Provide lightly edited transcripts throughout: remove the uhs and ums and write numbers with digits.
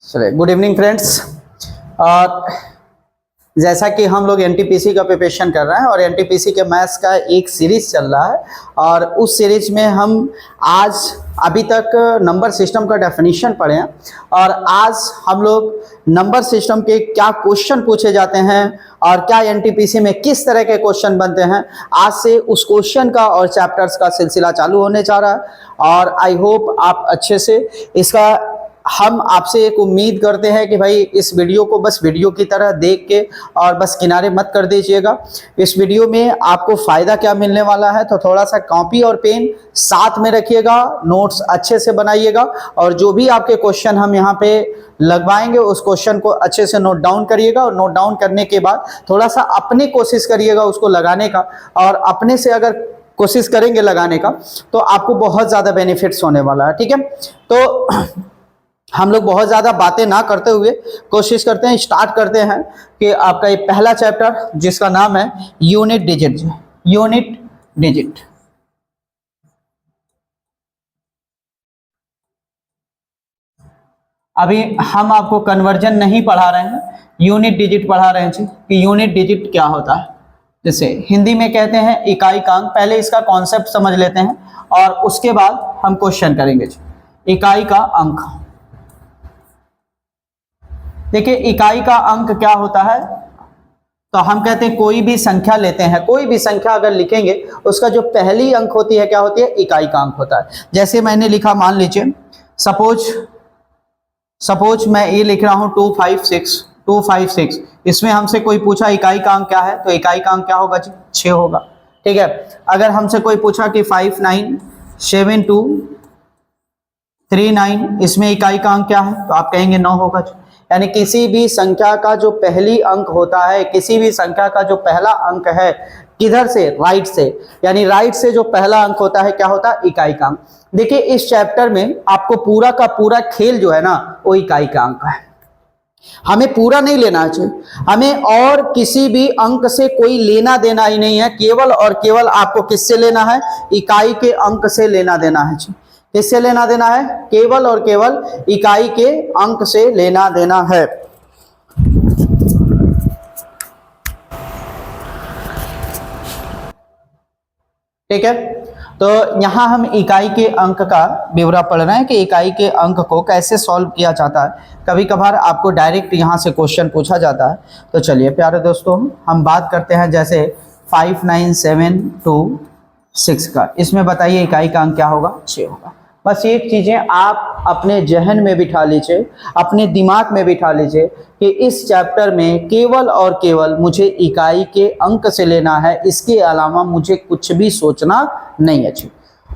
चलिए, good evening friends. और जैसा कि हम लोग एनटीपीसी का प्रिपरेशन कर रहे हैं और एनटीपीसी के मैथ्स का एक सीरीज चल रहा है और उस सीरीज में हम आज अभी तक नंबर सिस्टम का डेफिनेशन पढ़े हैं और आज हम लोग नंबर सिस्टम के क्या क्वेश्चन पूछे जाते हैं और क्या एनटीपीसी में किस तरह के क्वेश्चन बनते हैं, आज से उस क्वेश्चन का और चैप्टर्स का सिलसिला चालू होने जा रहा है। और आई होप आप अच्छे से इसका हम आपसे एक उम्मीद करते हैं कि भाई इस वीडियो को बस वीडियो की तरह देख के और बस किनारे मत कर दीजिएगा। इस वीडियो में आपको फ़ायदा क्या मिलने वाला है, तो थोड़ा सा कॉपी और पेन साथ में रखिएगा, नोट्स अच्छे से बनाइएगा और जो भी आपके क्वेश्चन हम यहाँ पे लगवाएंगे उस क्वेश्चन को अच्छे से नोट डाउन करिएगा और नोट डाउन करने के बाद थोड़ा सा अपनी कोशिश करिएगा उसको लगाने का। और अपने से अगर कोशिश करेंगे लगाने का तो आपको बहुत ज़्यादा बेनिफिट्स होने वाला है। ठीक है, तो हम लोग बहुत ज़्यादा बातें ना करते हुए कोशिश करते हैं, स्टार्ट करते हैं कि आपका ये पहला चैप्टर जिसका नाम है यूनिट डिजिट। यूनिट डिजिट अभी हम आपको कन्वर्जन नहीं पढ़ा रहे हैं, यूनिट डिजिट पढ़ा रहे हैं जी कि यूनिट डिजिट क्या होता है। जैसे हिंदी में कहते हैं इकाई का अंक। पहले इसका कॉन्सेप्ट समझ लेते हैं और उसके बाद हम क्वेश्चन करेंगे जी। इकाई का अंक, देखिए इकाई का अंक क्या होता है, तो हम कहते हैं कोई भी संख्या लेते हैं, कोई भी संख्या अगर लिखेंगे उसका जो पहली अंक होती है क्या होती है, इकाई का अंक होता है। जैसे मैंने लिखा, मान लीजिए सपोज मैं ये लिख रहा हूं 256। इसमें हमसे कोई पूछा इकाई का अंक क्या है, तो इकाई का अंक क्या होगा जी, 6 होगा। ठीक है, अगर हमसे कोई पूछा कि 597239, इसमें इकाई का अंक क्या है, तो आप कहेंगे 9 होगा जी। यानी किसी भी संख्या का जो पहली अंक होता है, किसी भी संख्या का जो पहला अंक है, किधर से, राइट से, यानी राइट से जो पहला अंक होता है क्या होता है, इकाई का अंक। देखिए इस चैप्टर में आपको पूरा का पूरा खेल जो है ना वो इकाई का अंक है। हमें पूरा नहीं लेना चाहिए, हमें और किसी भी अंक से कोई लेना देना ही नहीं है, केवल और केवल आपको किससे लेना है, इकाई के अंक से लेना देना है। किससे लेना देना है, केवल और केवल इकाई के अंक से लेना देना है। ठीक है, तो यहां हम इकाई के अंक का ब्यौरा पढ़ रहे हैं कि इकाई के अंक को कैसे सॉल्व किया जाता है। कभी कभार आपको डायरेक्ट यहां से क्वेश्चन पूछा जाता है। तो चलिए प्यारे दोस्तों, हम बात करते हैं जैसे 59726 का। इसमें बताइए इकाई का अंक क्या होगा, 6 होगा। बस एक चीज़ें आप अपने जहन में बिठा लीजिए, अपने दिमाग में बिठा लीजिए कि इस चैप्टर में केवल और केवल मुझे इकाई के अंक से लेना है, इसके अलावा मुझे कुछ भी सोचना नहीं है।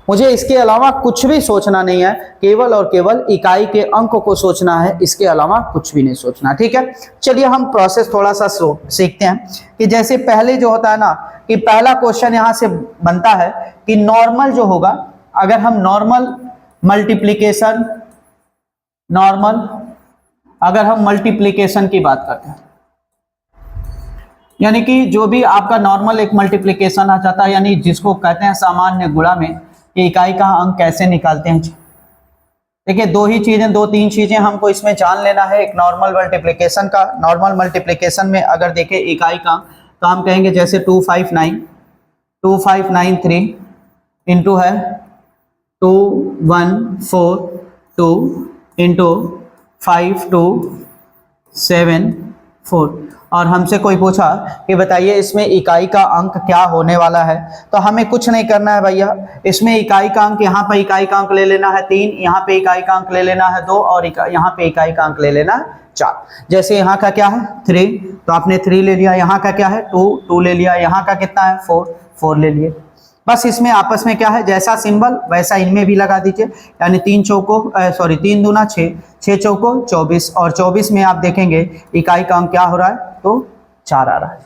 मुझे इसके अलावा कुछ भी सोचना नहीं है, केवल और केवल इकाई के अंक को सोचना है, इसके अलावा कुछ भी नहीं सोचना। ठीक है, चलिए हम प्रोसेस थोड़ा सा सीखते हैं कि जैसे पहले जो होता है ना कि पहला क्वेश्चन यहाँ से बनता है कि नॉर्मल जो होगा, अगर हम अगर हम मल्टीप्लिकेशन की बात करते हैं, यानी कि जो भी आपका नॉर्मल एक मल्टीप्लिकेशन आ जाता है, यानी जिसको कहते हैं सामान्य गुणा में, कि इकाई का अंक कैसे निकालते हैं। देखिए दो तीन चीजें हमको इसमें जान लेना है। एक नॉर्मल मल्टीप्लिकेशन का, नॉर्मल मल्टीप्लिकेशन में अगर देखें इकाई का तो हम कहेंगे जैसे 2593 इंटू है 2142 इंटू 5274। और हमसे कोई पूछा कि बताइए इसमें इकाई का अंक क्या होने वाला है, तो हमें कुछ नहीं करना है भैया। इसमें इकाई का अंक, यहाँ पे इकाई का अंक ले लेना है 3, यहाँ पे इकाई का अंक ले लेना है 2 और यहाँ पे इकाई का अंक ले लेना है 4। जैसे यहाँ का क्या है 3, तो आपने 3 ले लिया। यहाँ का क्या है 2 ले लिया। यहाँ का कितना है 4 ले लिए। बस इसमें आपस में क्या है, जैसा सिंबल वैसा इनमें भी लगा दीजिए। यानी 3 दूना 6, 6 चौको 24 और 24 में आप देखेंगे इकाई का अंक क्या हो रहा है, तो 4 आ रहा है।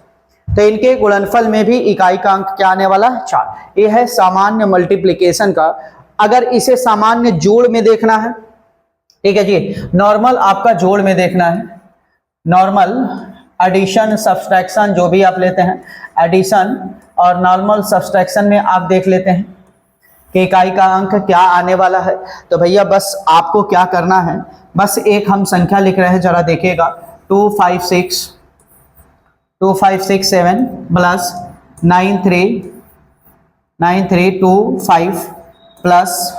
तो इनके गुणनफल में भी इकाई का अंक क्या आने वाला है, 4। ये है सामान्य मल्टीप्लिकेशन का। अगर इसे सामान्य जोड़ में देखना है, ठीक है जी, नॉर्मल आपका जोड़ में देखना है, नॉर्मल एडिशन सब्सट्रैक्शन जो भी आप लेते हैं, एडिशन और नॉर्मल सब्सट्रैक्शन में आप देख लेते हैं कि इकाई का अंक क्या आने वाला है। तो भैया बस आपको क्या करना है, बस एक हम संख्या लिख रहे हैं, जरा देखिएगा 2567 प्लस 9325 प्लस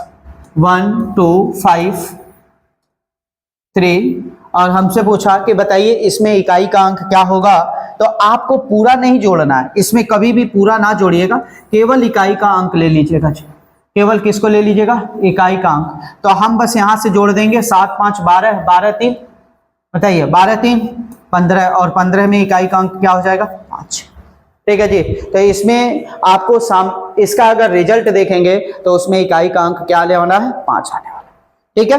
1253, और हमसे पूछा कि बताइए इसमें इकाई का अंक क्या होगा। तो आपको पूरा नहीं जोड़ना है, इसमें कभी भी पूरा ना जोड़िएगा, केवल इकाई का अंक ले लीजिएगा। केवल किसको ले लीजिएगा, इकाई का अंक। तो हम बस यहां से जोड़ देंगे 7 5 12, 12 3, बताइए 12 3 15, और 15 में इकाई का अंक क्या हो जाएगा 5। ठीक है जी। तो इसमें आपको इसका अगर रिजल्ट देखेंगे तो उसमें इकाई का अंक क्या आने वाला है, 5 आने वाला। ठीक है,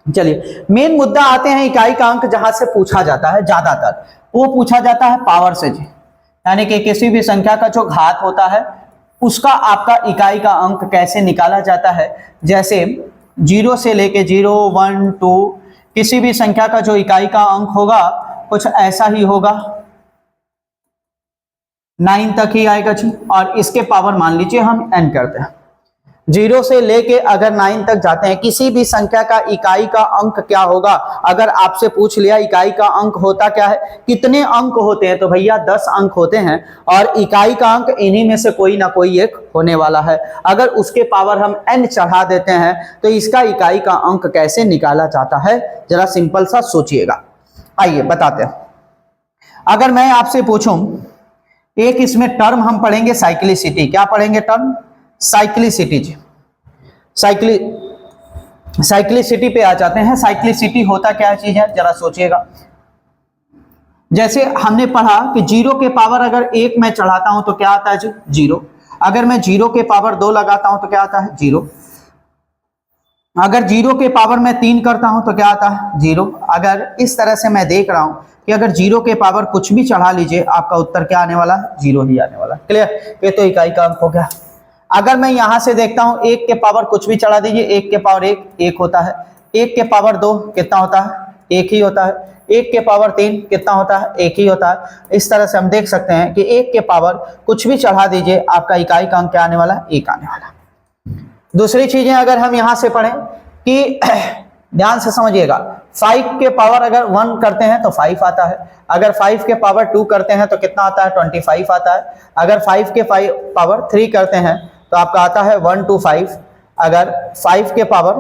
चलिए मेन मुद्दा आते हैं इकाई का अंक जहां से पूछा जाता है ज्यादातर, वो पूछा जाता है पावर से जी, यानी कि किसी भी संख्या का जो घात होता है उसका आपका इकाई का अंक कैसे निकाला जाता है। जैसे 0 से लेके 0 1 2 किसी भी संख्या का जो इकाई का अंक होगा कुछ ऐसा ही होगा, 9 तक ही आएगा जी। और इसके पावर मान लीजिए हम n करते हैं, 0 से लेके अगर 9 तक जाते हैं, किसी भी संख्या का इकाई का अंक क्या होगा। अगर आपसे पूछ लिया इकाई का अंक होता क्या है, कितने अंक होते हैं, तो भैया 10 अंक होते हैं, और इकाई का अंक इन्हीं में से कोई ना कोई एक होने वाला है। अगर उसके पावर हम n चढ़ा देते हैं तो इसका इकाई का अंक कैसे निकाला जाता है, जरा सिंपल सा सोचिएगा। आइए बताते हैं। अगर मैं आपसे पूछूं, एक इसमें टर्म हम पढ़ेंगे साइक्लिसिटी। क्या पढ़ेंगे टर्म, साइक्लिसिटी जी। साइक्लिसिटी पे आ जाते हैं। साइक्लिसिटी होता क्या चीज है, जरा सोचिएगा। जैसे हमने पढ़ा कि 0 के पावर अगर 1 मैं चढ़ाता हूं तो क्या आता है जी 0, अगर मैं 0 के पावर 2 लगाता हूं तो क्या आता है 0, अगर 0 के पावर मैं 3 करता हूं तो क्या आता है 0। अगर इस तरह से मैं देख रहा हूं कि अगर 0 के पावर कुछ भी चढ़ा लीजिए आपका उत्तर क्या आने वाला है, 0 ही आने वाला। क्लियर, ये तो इकाई का अंक हो गया। अगर मैं यहां से देखता हूं 1 के पावर कुछ भी चढ़ा दीजिए, 1 के पावर 1 होता है, 1 के पावर 2 कितना होता है, 1 ही होता है, 1 के पावर 3 कितना होता है, 1 ही होता है। इस तरह से हम देख सकते हैं कि 1 के पावर कुछ भी चढ़ा दीजिए आपका इकाई का अंक क्या आने वाला, 1 आने वाला। दूसरी चीजें अगर हम यहां से पढ़ें कि ध्यान से समझिएगा, 5 के पावर अगर 1 करते हैं तो 5 आता है, अगर 5 के पावर 2 करते हैं तो कितना आता है 25 आता है, अगर 5 के पावर 3 करते हैं तो आपका आता है 125, अगर 5 के पावर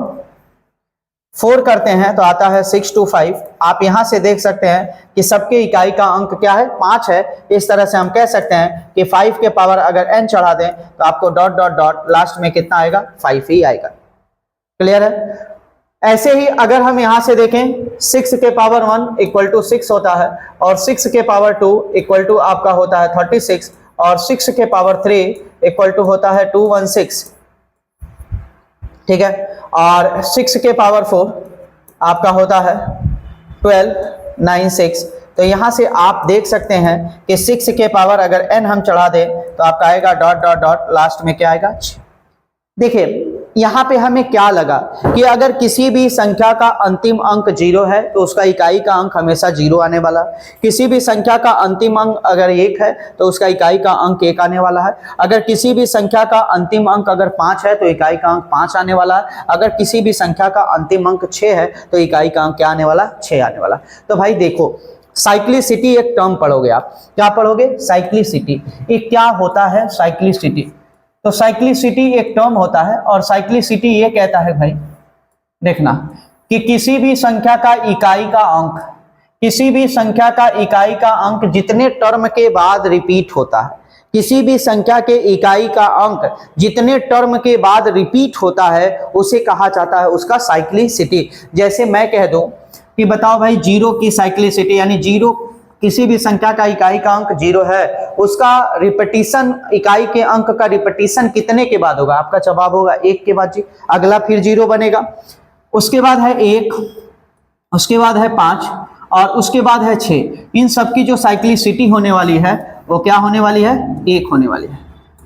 4 करते हैं तो आता है 625। आप यहां से देख सकते हैं कि सबके इकाई का अंक क्या है, 5 है। इस तरह से हम कह सकते हैं कि 5 के पावर अगर n चढ़ा दें तो आपको डॉट डॉट डॉट लास्ट में कितना आएगा, 5 ही आएगा। क्लियर है। ऐसे ही अगर हम यहां से देखें 6 के पावर 1 इक्वल टू 6 होता है, और 6 के पावर 2 इक्वल टू आपका होता है 36, और 6 के पावर 3 इक्वल टू होता है 216। ठीक है, और 6 के पावर 4 आपका होता है 1296। तो यहां से आप देख सकते हैं कि 6 के पावर अगर n हम चढ़ा दें तो आपका आएगा डॉट डॉट डॉट लास्ट में क्या आएगा। देखिए यहां पे हमें क्या लगा कि अगर किसी भी संख्या का अंतिम अंक 0 है तो उसका इकाई का अंक हमेशा 0 आने वाला, किसी भी संख्या का अंतिम अंक अगर 1 है तो उसका इकाई का अंक 1 आने वाला है, अगर किसी भी संख्या का अंतिम अंक अगर 5 है तो इकाई का अंक 5 आने वाला है, अगर किसी भी संख्या का अंतिम अंक 6 है तो इकाई का अंक क्या आने वाला, 6 आने वाला। तो भाई देखो साइक्लिसिटी एक टर्म पढ़ोगे आप, क्या पढ़ोगे, साइक्लिसिटी। ये क्या होता है साइक्लिसिटी, तो साइक्लिसिटी एक टर्म होता है, और साइक्लिसिटी ये कहता है भाई देखना कि किसी भी संख्या का इकाई का अंक, किसी भी संख्या का इकाई का अंक जितने टर्म के बाद रिपीट होता है, किसी भी संख्या के इकाई का अंक जितने टर्म के बाद रिपीट होता है उसे कहा जाता है उसका साइक्लिसिटी। जैसे मैं कह दूं कि बताओ भाई 0 की साइक्लिसिटी, यानी 0 किसी भी संख्या का इकाई का अंक 0 है, उसका रिपीटिशन, इकाई के अंक का रिपीटिशन कितने के बाद होगा, आपका जवाब होगा 1 के बाद जी। अगला फिर 0 बनेगा, उसके बाद है 1, उसके बाद है 5, और उसके बाद है 6। इन सब की जो साइक्लिसिटी होने वाली है वो क्या होने वाली है, 1 होने वाली है।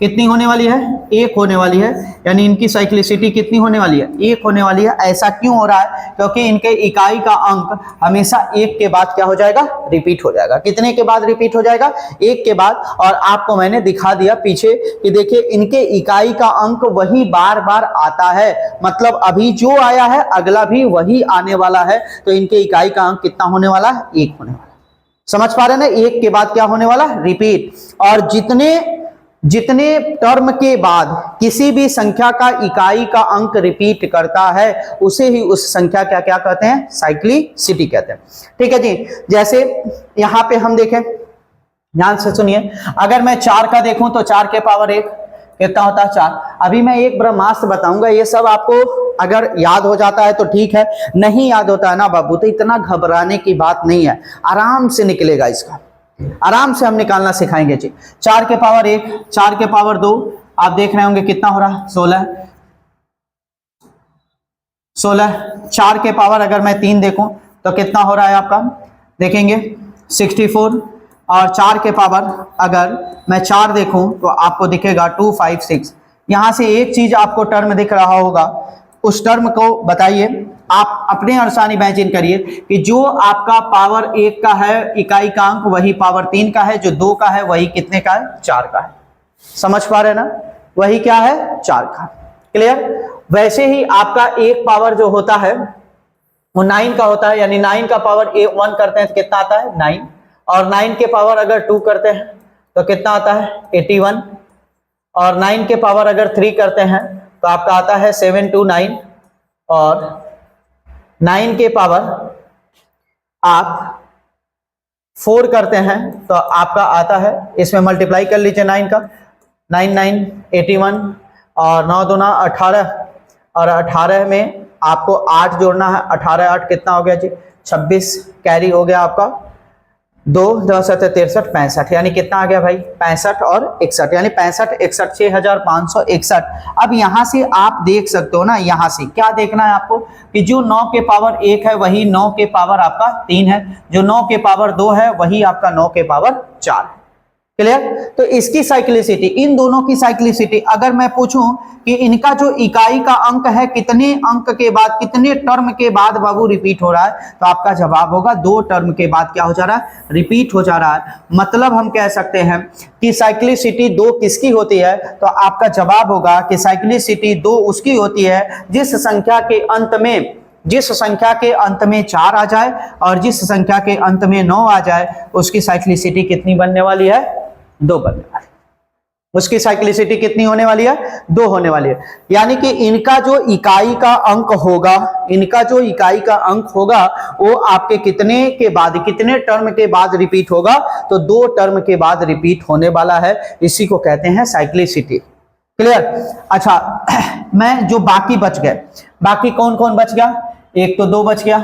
कितनी होने वाली है, 1 होने वाली है, यानी इनकी साइक्लिसिटी कितनी होने वाली है, 1 होने वाली है। ऐसा क्यों हो रहा है, क्योंकि इनके इकाई का अंक हमेशा 1 के बाद क्या हो जाएगा, रिपीट हो जाएगा। कितने के बाद रिपीट हो जाएगा, 1 के बाद। और आपको मैंने दिखा दिया पीछे कि देखिए इनके इकाई का अंक वही बार बार आता है, मतलब अभी जो आया है अगला भी वही आने वाला है, तो इनके इकाई का अंक कितना होने वाला है, 1 होने वाला। समझ पा रहे हैं ना, 1 के बाद क्या होने वाला, रिपीट। और जितने टर्म के बाद किसी भी संख्या का इकाई का अंक रिपीट करता है उसे ही उस संख्या क्या क्या कहते हैं, साइक्लिसिटी कहते हैं। ठीक है जी, जैसे यहां पे हम देखें, ध्यान से सुनिए, अगर मैं 4 का देखूं तो 4 के पावर 1 कितना होता है, 4। अभी मैं एक ब्रह्मास्त्र बताऊंगा, ये सब आपको अगर याद हो जाता है तो ठीक है, नहीं याद होता है ना बाबू तो इतना घबराने की बात नहीं है, आराम से निकलेगा, इसका आराम से हम निकालना सिखाएंगे जी। 4 के पावर 1, 4 के पावर 2, आप देख रहे होंगे कितना हो रहा है, 16। 4 के पावर अगर मैं 3 देखूं तो कितना हो रहा है आपका, देखेंगे 64। और 4 के पावर अगर मैं 4 देखूं तो आपको दिखेगा 256। यहां से एक चीज आपको टर्म दिख रहा होगा, उस टर्म को बताइए। आप अपने अनुसार इमेजिन करिए कि जो आपका पावर 1 का है इकाई का अंक वही पावर 3 का है, जो 2 का है वही कितने का है, 4 का है। समझ पा रहे हैं ना, वही क्या है, 4 का। क्लियर। वैसे ही आपका एक पावर जो होता है वो 9 का होता है, यानी 9 का पावर 1 करते हैं तो कितना आता है, 9। और 9 के पावर अगर 2 करते हैं तो कितना आता है, 81। और 9 के पावर अगर 3 करते हैं तो आपका आता है 729। और 9 के पावर आप 4 करते हैं तो आपका आता है, इसमें मल्टीप्लाई कर लीजिए 9 का, 9 9 81 और 9 दूना 18। और 18 में आपको 8 जोड़ना है, 18 8 कितना हो गया जी, 26 कैरी हो गया आपका, 2 10 63 65, यानी कितना आ गया भाई, 65 और 61, यानी 65 61 6561। अब यहां से आप देख सकते हो ना, यहां से क्या देखना है आपको कि जो 9 के पावर 1 है वही 9 के पावर आपका 3 है, जो 9 के पावर 2 है वही आपका 9 के पावर 4 है। क्लियर। तो इसकी साइक्लिसिटी, इन दोनों की साइक्लिसिटी अगर मैं पूछूं कि इनका जो इकाई का अंक है कितने अंक के बाद, कितने टर्म के बाद बाबू रिपीट हो रहा है, तो आपका जवाब होगा 2 टर्म के बाद क्या हो जा रहा है, रिपीट हो जा रहा है। मतलब हम कह सकते हैं कि साइक्लिसिटी 2 किसकी होती है, तो आपका जवाब होगा कि साइक्लिसिटी 2 उसकी होती है जिस संख्या के अंत में 4 आ जाए और जिस संख्या के अंत में 9 आ जाए, उसकी साइक्लिसिटी कितनी बनने वाली है, 2 बनने वाली। उसकी साइक्लिसिटी कितनी होने वाली है, 2 होने वाली है। यानी कि इनका जो इकाई का अंक होगा, वो आपके कितने के बाद, कितने टर्म के बाद रिपीट होगा, तो 2 टर्म के बाद रिपीट होने वाला है। इसी को कहते हैं साइक्लिसिटी। क्लियर। अच्छा, मैं जो बाकी बच गए, बाकी कौन कौन बच गया, एक तो 2 बच गया,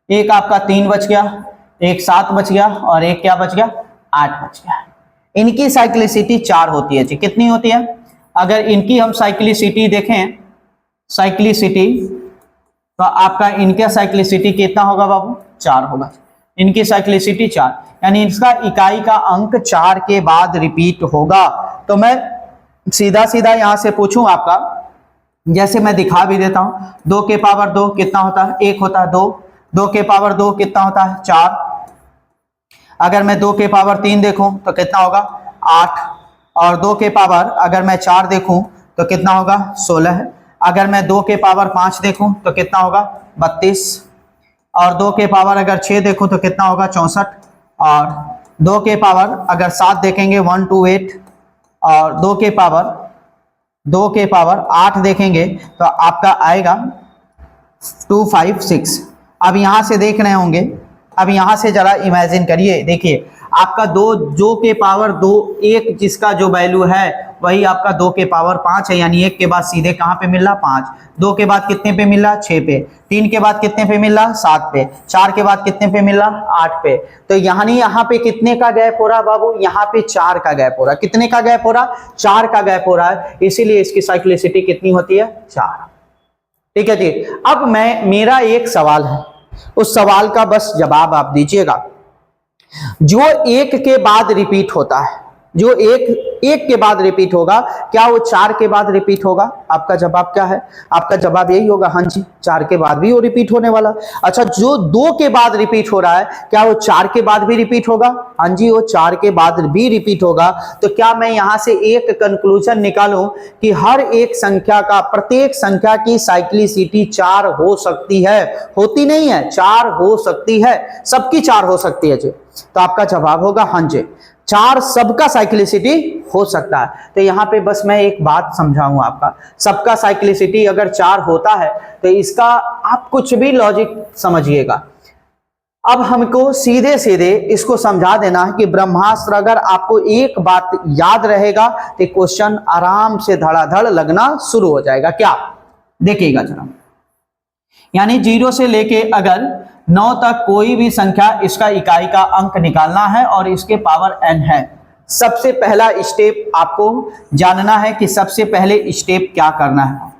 एक आपका 3 बच गया, एक 7 बच गया और एक क्या बच गया, 8 बच गया। इनकी साइक्लिसिटी 4 होती है जी। कितनी होती है, अगर इनकी हम साइक्लिसिटी देखें, साइक्लिसिटी, तो आपका इनका साइक्लिसिटी कितना होगा बाबू, 4 होगा। इनकी साइक्लिसिटी 4, यानी इसका इकाई का अंक 4 के बाद रिपीट होगा। तो मैं सीधा सीधा यहां से पूछूं आपका, जैसे मैं दिखा भी देता हूं, 2 के पावर 2 कितना होता है, 1 होता है, 2 के पावर 2 कितना होता है, 4। अगर मैं 2 के पावर 3 देखूं तो कितना होगा, 8। और 2 के पावर अगर मैं 4 देखूं तो कितना होगा, 16 है। अगर मैं 2 के पावर 5 देखूं तो कितना होगा, 32। और 2 के पावर अगर 6 देखूं तो कितना होगा, 64। और 2 के पावर अगर 7 देखेंगे 1 2 8। और 2 के पावर 8 देखेंगे तो आपका आएगा 256। अब यहां से देख रहे होंगे, अब यहां से जरा इमेजिन करिए, देखिए आपका 2 के पावर 2, 1 जिसका जो वैल्यू है वही आपका 2 के पावर 5 है, यानी 1 के बाद सीधे कहां पे मिल रहा, 5। 2 के बाद कितने पे मिल रहा, 6 पे। 3 के बाद कितने पे मिल रहा, 7 पे। 4 के बाद कितने पे मिल रहा, 8 पे। तो यहाँ पे कितने का गैप हो रहा बाबू, यहाँ पे 4 का गैप हो रहा। कितने का गैप हो रहा, 4 का गैप हो रहा है, इसीलिए इसकी साइक्लिसिटी कितनी होती है, 4। ठीक है जी। अब मेरा एक सवाल है, उस सवाल का बस जवाब आप दीजिएगा। जो 1 के बाद रिपीट होता है, जो एक के बाद रिपीट होगा, क्या वो 4 के बाद रिपीट होगा? आपका जवाब क्या है? आपका जवाब यही होगा, हाँ जी, 4 के बाद भी वो रिपीट होने वाला। अच्छा, जो 2 के बाद रिपीट हो रहा है, क्या वो 4 के बाद भी रिपीट होगा? हाँ जी, वो 4 के बाद भी रिपीट होगा। तो क्या मैं यहां से एक कंक्लूजन निकालूं कि हर एक संख्या का, प्रत्येक संख्या की साइक्लिसिटी 4 हो सकती है? होती नहीं है, 4 हो सकती है, सबकी 4 हो सकती है जी। तो आपका जवाब होगा हाँ जी, 4 सबका साइक्लिसिटी हो सकता है। तो यहां पे बस मैं एक बात समझाऊं आपका, सबका साइक्लिसिटी अगर 4 होता है तो इसका आप कुछ भी लॉजिक समझिएगा। अब हमको सीधे सीधे इसको समझा देना है कि ब्रह्मास्त्र अगर आपको एक बात याद रहेगा तो क्वेश्चन आराम से धड़ाधड़ लगना शुरू हो जाएगा। क्या? देखिएगा जरा, यानी 0 से लेके अगर 9 तक कोई भी संख्या, इसका इकाई का अंक निकालना है और इसके पावर n है। सबसे पहला स्टेप आपको जानना है कि सबसे पहले स्टेप क्या करना है।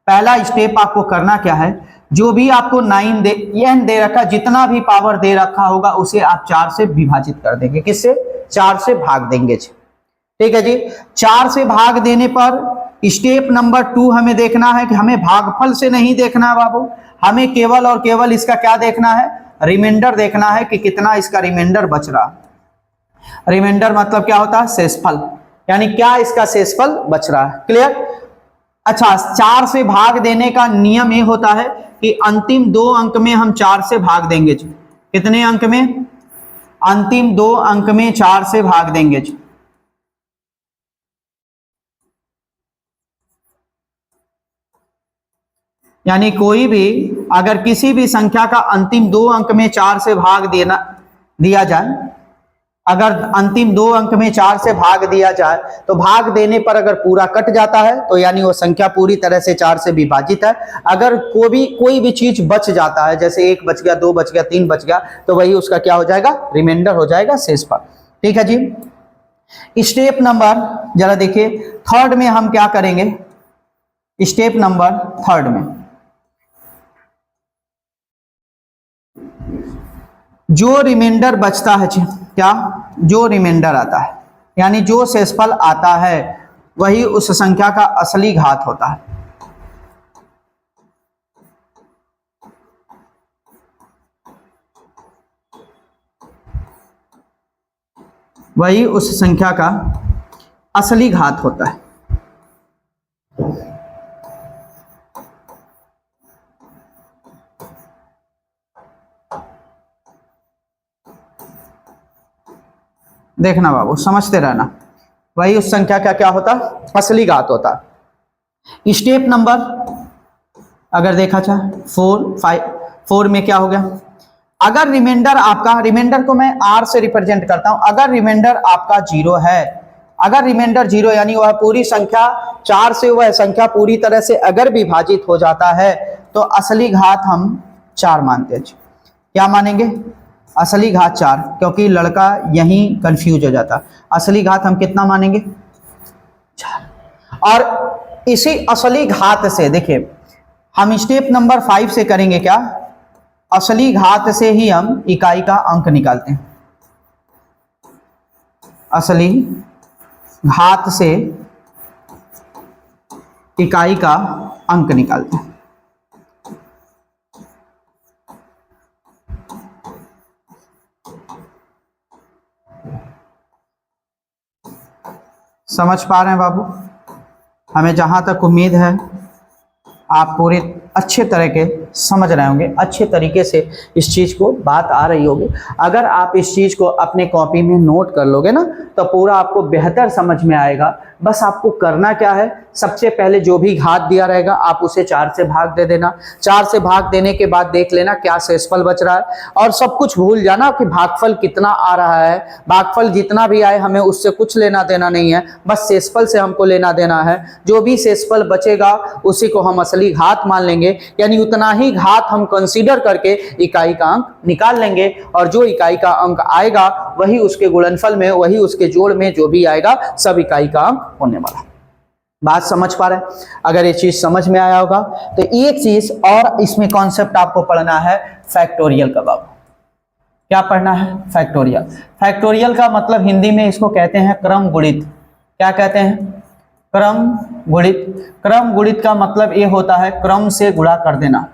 पहला स्टेप आपको करना क्या है, जो भी आपको n दे रखा, जितना भी पावर दे रखा होगा उसे आप 4 से विभाजित कर देंगे। किससे? 4 से भाग देंगे। ठीक है जी। 4 से भाग देने पर स्टेप नंबर 2 हमें देखना है कि हमें भागफल से नहीं देखना है बाबू, हमें केवल और केवल इसका क्या देखना है, रिमाइंडर देखना है कि कितना इसका रिमाइंडर बच रहा। रिमाइंडर मतलब क्या होता है? शेषफल, यानी क्या इसका शेषफल बच रहा है। क्लियर? अच्छा, 4 से भाग देने का नियम ये होता है कि अंतिम 2 अंक में हम 4 से भाग देंगे जी। कितने अंक में? अंतिम 2 अंक में 4 से भाग देंगे जी। यानी कोई भी अगर किसी भी संख्या का अंतिम 2 अंक में 4 से भाग दिया जाए, अगर अंतिम 2 अंक में 4 से भाग दिया जाए तो भाग देने पर अगर पूरा कट जाता है तो यानी वो संख्या पूरी तरह से 4 से विभाजित है। अगर कोई भी चीज बच जाता है, जैसे 1 बच गया, 2 बच गया, 3 बच गया, तो वही उसका क्या हो जाएगा? रिमाइंडर हो जाएगा, शेषफल। ठीक है जी। स्टेप नंबर जरा देखिए, थर्ड में हम क्या करेंगे? स्टेप नंबर थर्ड में जो रिमाइंडर बचता है, क्या? जो रिमाइंडर आता है, यानी जो शेषफल आता है, वही उस संख्या का असली घात होता है। वही उस संख्या का असली घात होता है। देखना बाबू, समझते रहना, वही उस संख्या का क्या होता? असली घात होता। स्टेप नंबर अगर देखा जाए 4 में क्या हो गया? अगर रिमाइंडर आपका, रिमाइंडर को मैं r से रिप्रेजेंट करता हूं, अगर रिमाइंडर आपका 0 है, अगर रिमाइंडर 0 यानी वह पूरी संख्या 4 से, वह संख्या पूरी तरह से अगर विभाजित हो जाता है तो असली घात हम 4 मानते हैं। क्या मानेंगे? असली घात 4, क्योंकि लड़का यहीं कंफ्यूज हो जाता। असली घात हम कितना मानेंगे? 4। और इसी असली घात से देखिए, हम स्टेप नंबर 5 से करेंगे क्या? असली घात से ही हम इकाई का अंक निकालते हैं। असली घात से इकाई का अंक निकालते हैं। समझ पा रहे हैं बाबू? हमें जहां तक उम्मीद है आप पूरे अच्छे तरह के समझ रहे होंगे, अच्छे तरीके से इस चीज़ को बात आ रही होगी। अगर आप इस चीज़ को अपने कॉपी में नोट कर लोगे ना तो पूरा आपको बेहतर समझ में आएगा। बस आपको करना क्या है, सबसे पहले जो भी घात दिया रहेगा आप उसे 4 से भाग दे देना। 4 से भाग देने के बाद देख लेना क्या शेषफल बच रहा है, और सब कुछ भूल जाना कि भागफल कितना आ रहा है। भागफल जितना भी आए हमें उससे कुछ लेना देना नहीं है, बस शेषफल से हमको लेना देना है। जो भी शेषफल बचेगा उसी को हम असली घात मान लेंगे, यानी उतना ही घात हम कंसीडर करके इकाई का अंक निकाल लेंगे, और जो इकाई का अंक आएगा वही उसके गुणनफल में, वही उसके जोड़ में जो भी आएगा सब इकाई का अंक होने वाला। बात समझ पा रहे हैं? अगर ये चीज समझ में आया होगा तो एक चीज और इसमें कॉन्सेप्ट आपको पढ़ना है, फैक्टोरियल का बाबू। क्या पढ़ना है? फैक्टोरियल। फैक्टोरियल का मतलब हिंदी में इसको कहते हैं क्रम गुणित। क्या कहते हैं? क्रम गुणित। क्रम गुणित का मतलब ये होता है क्रम से गुणा कर देना।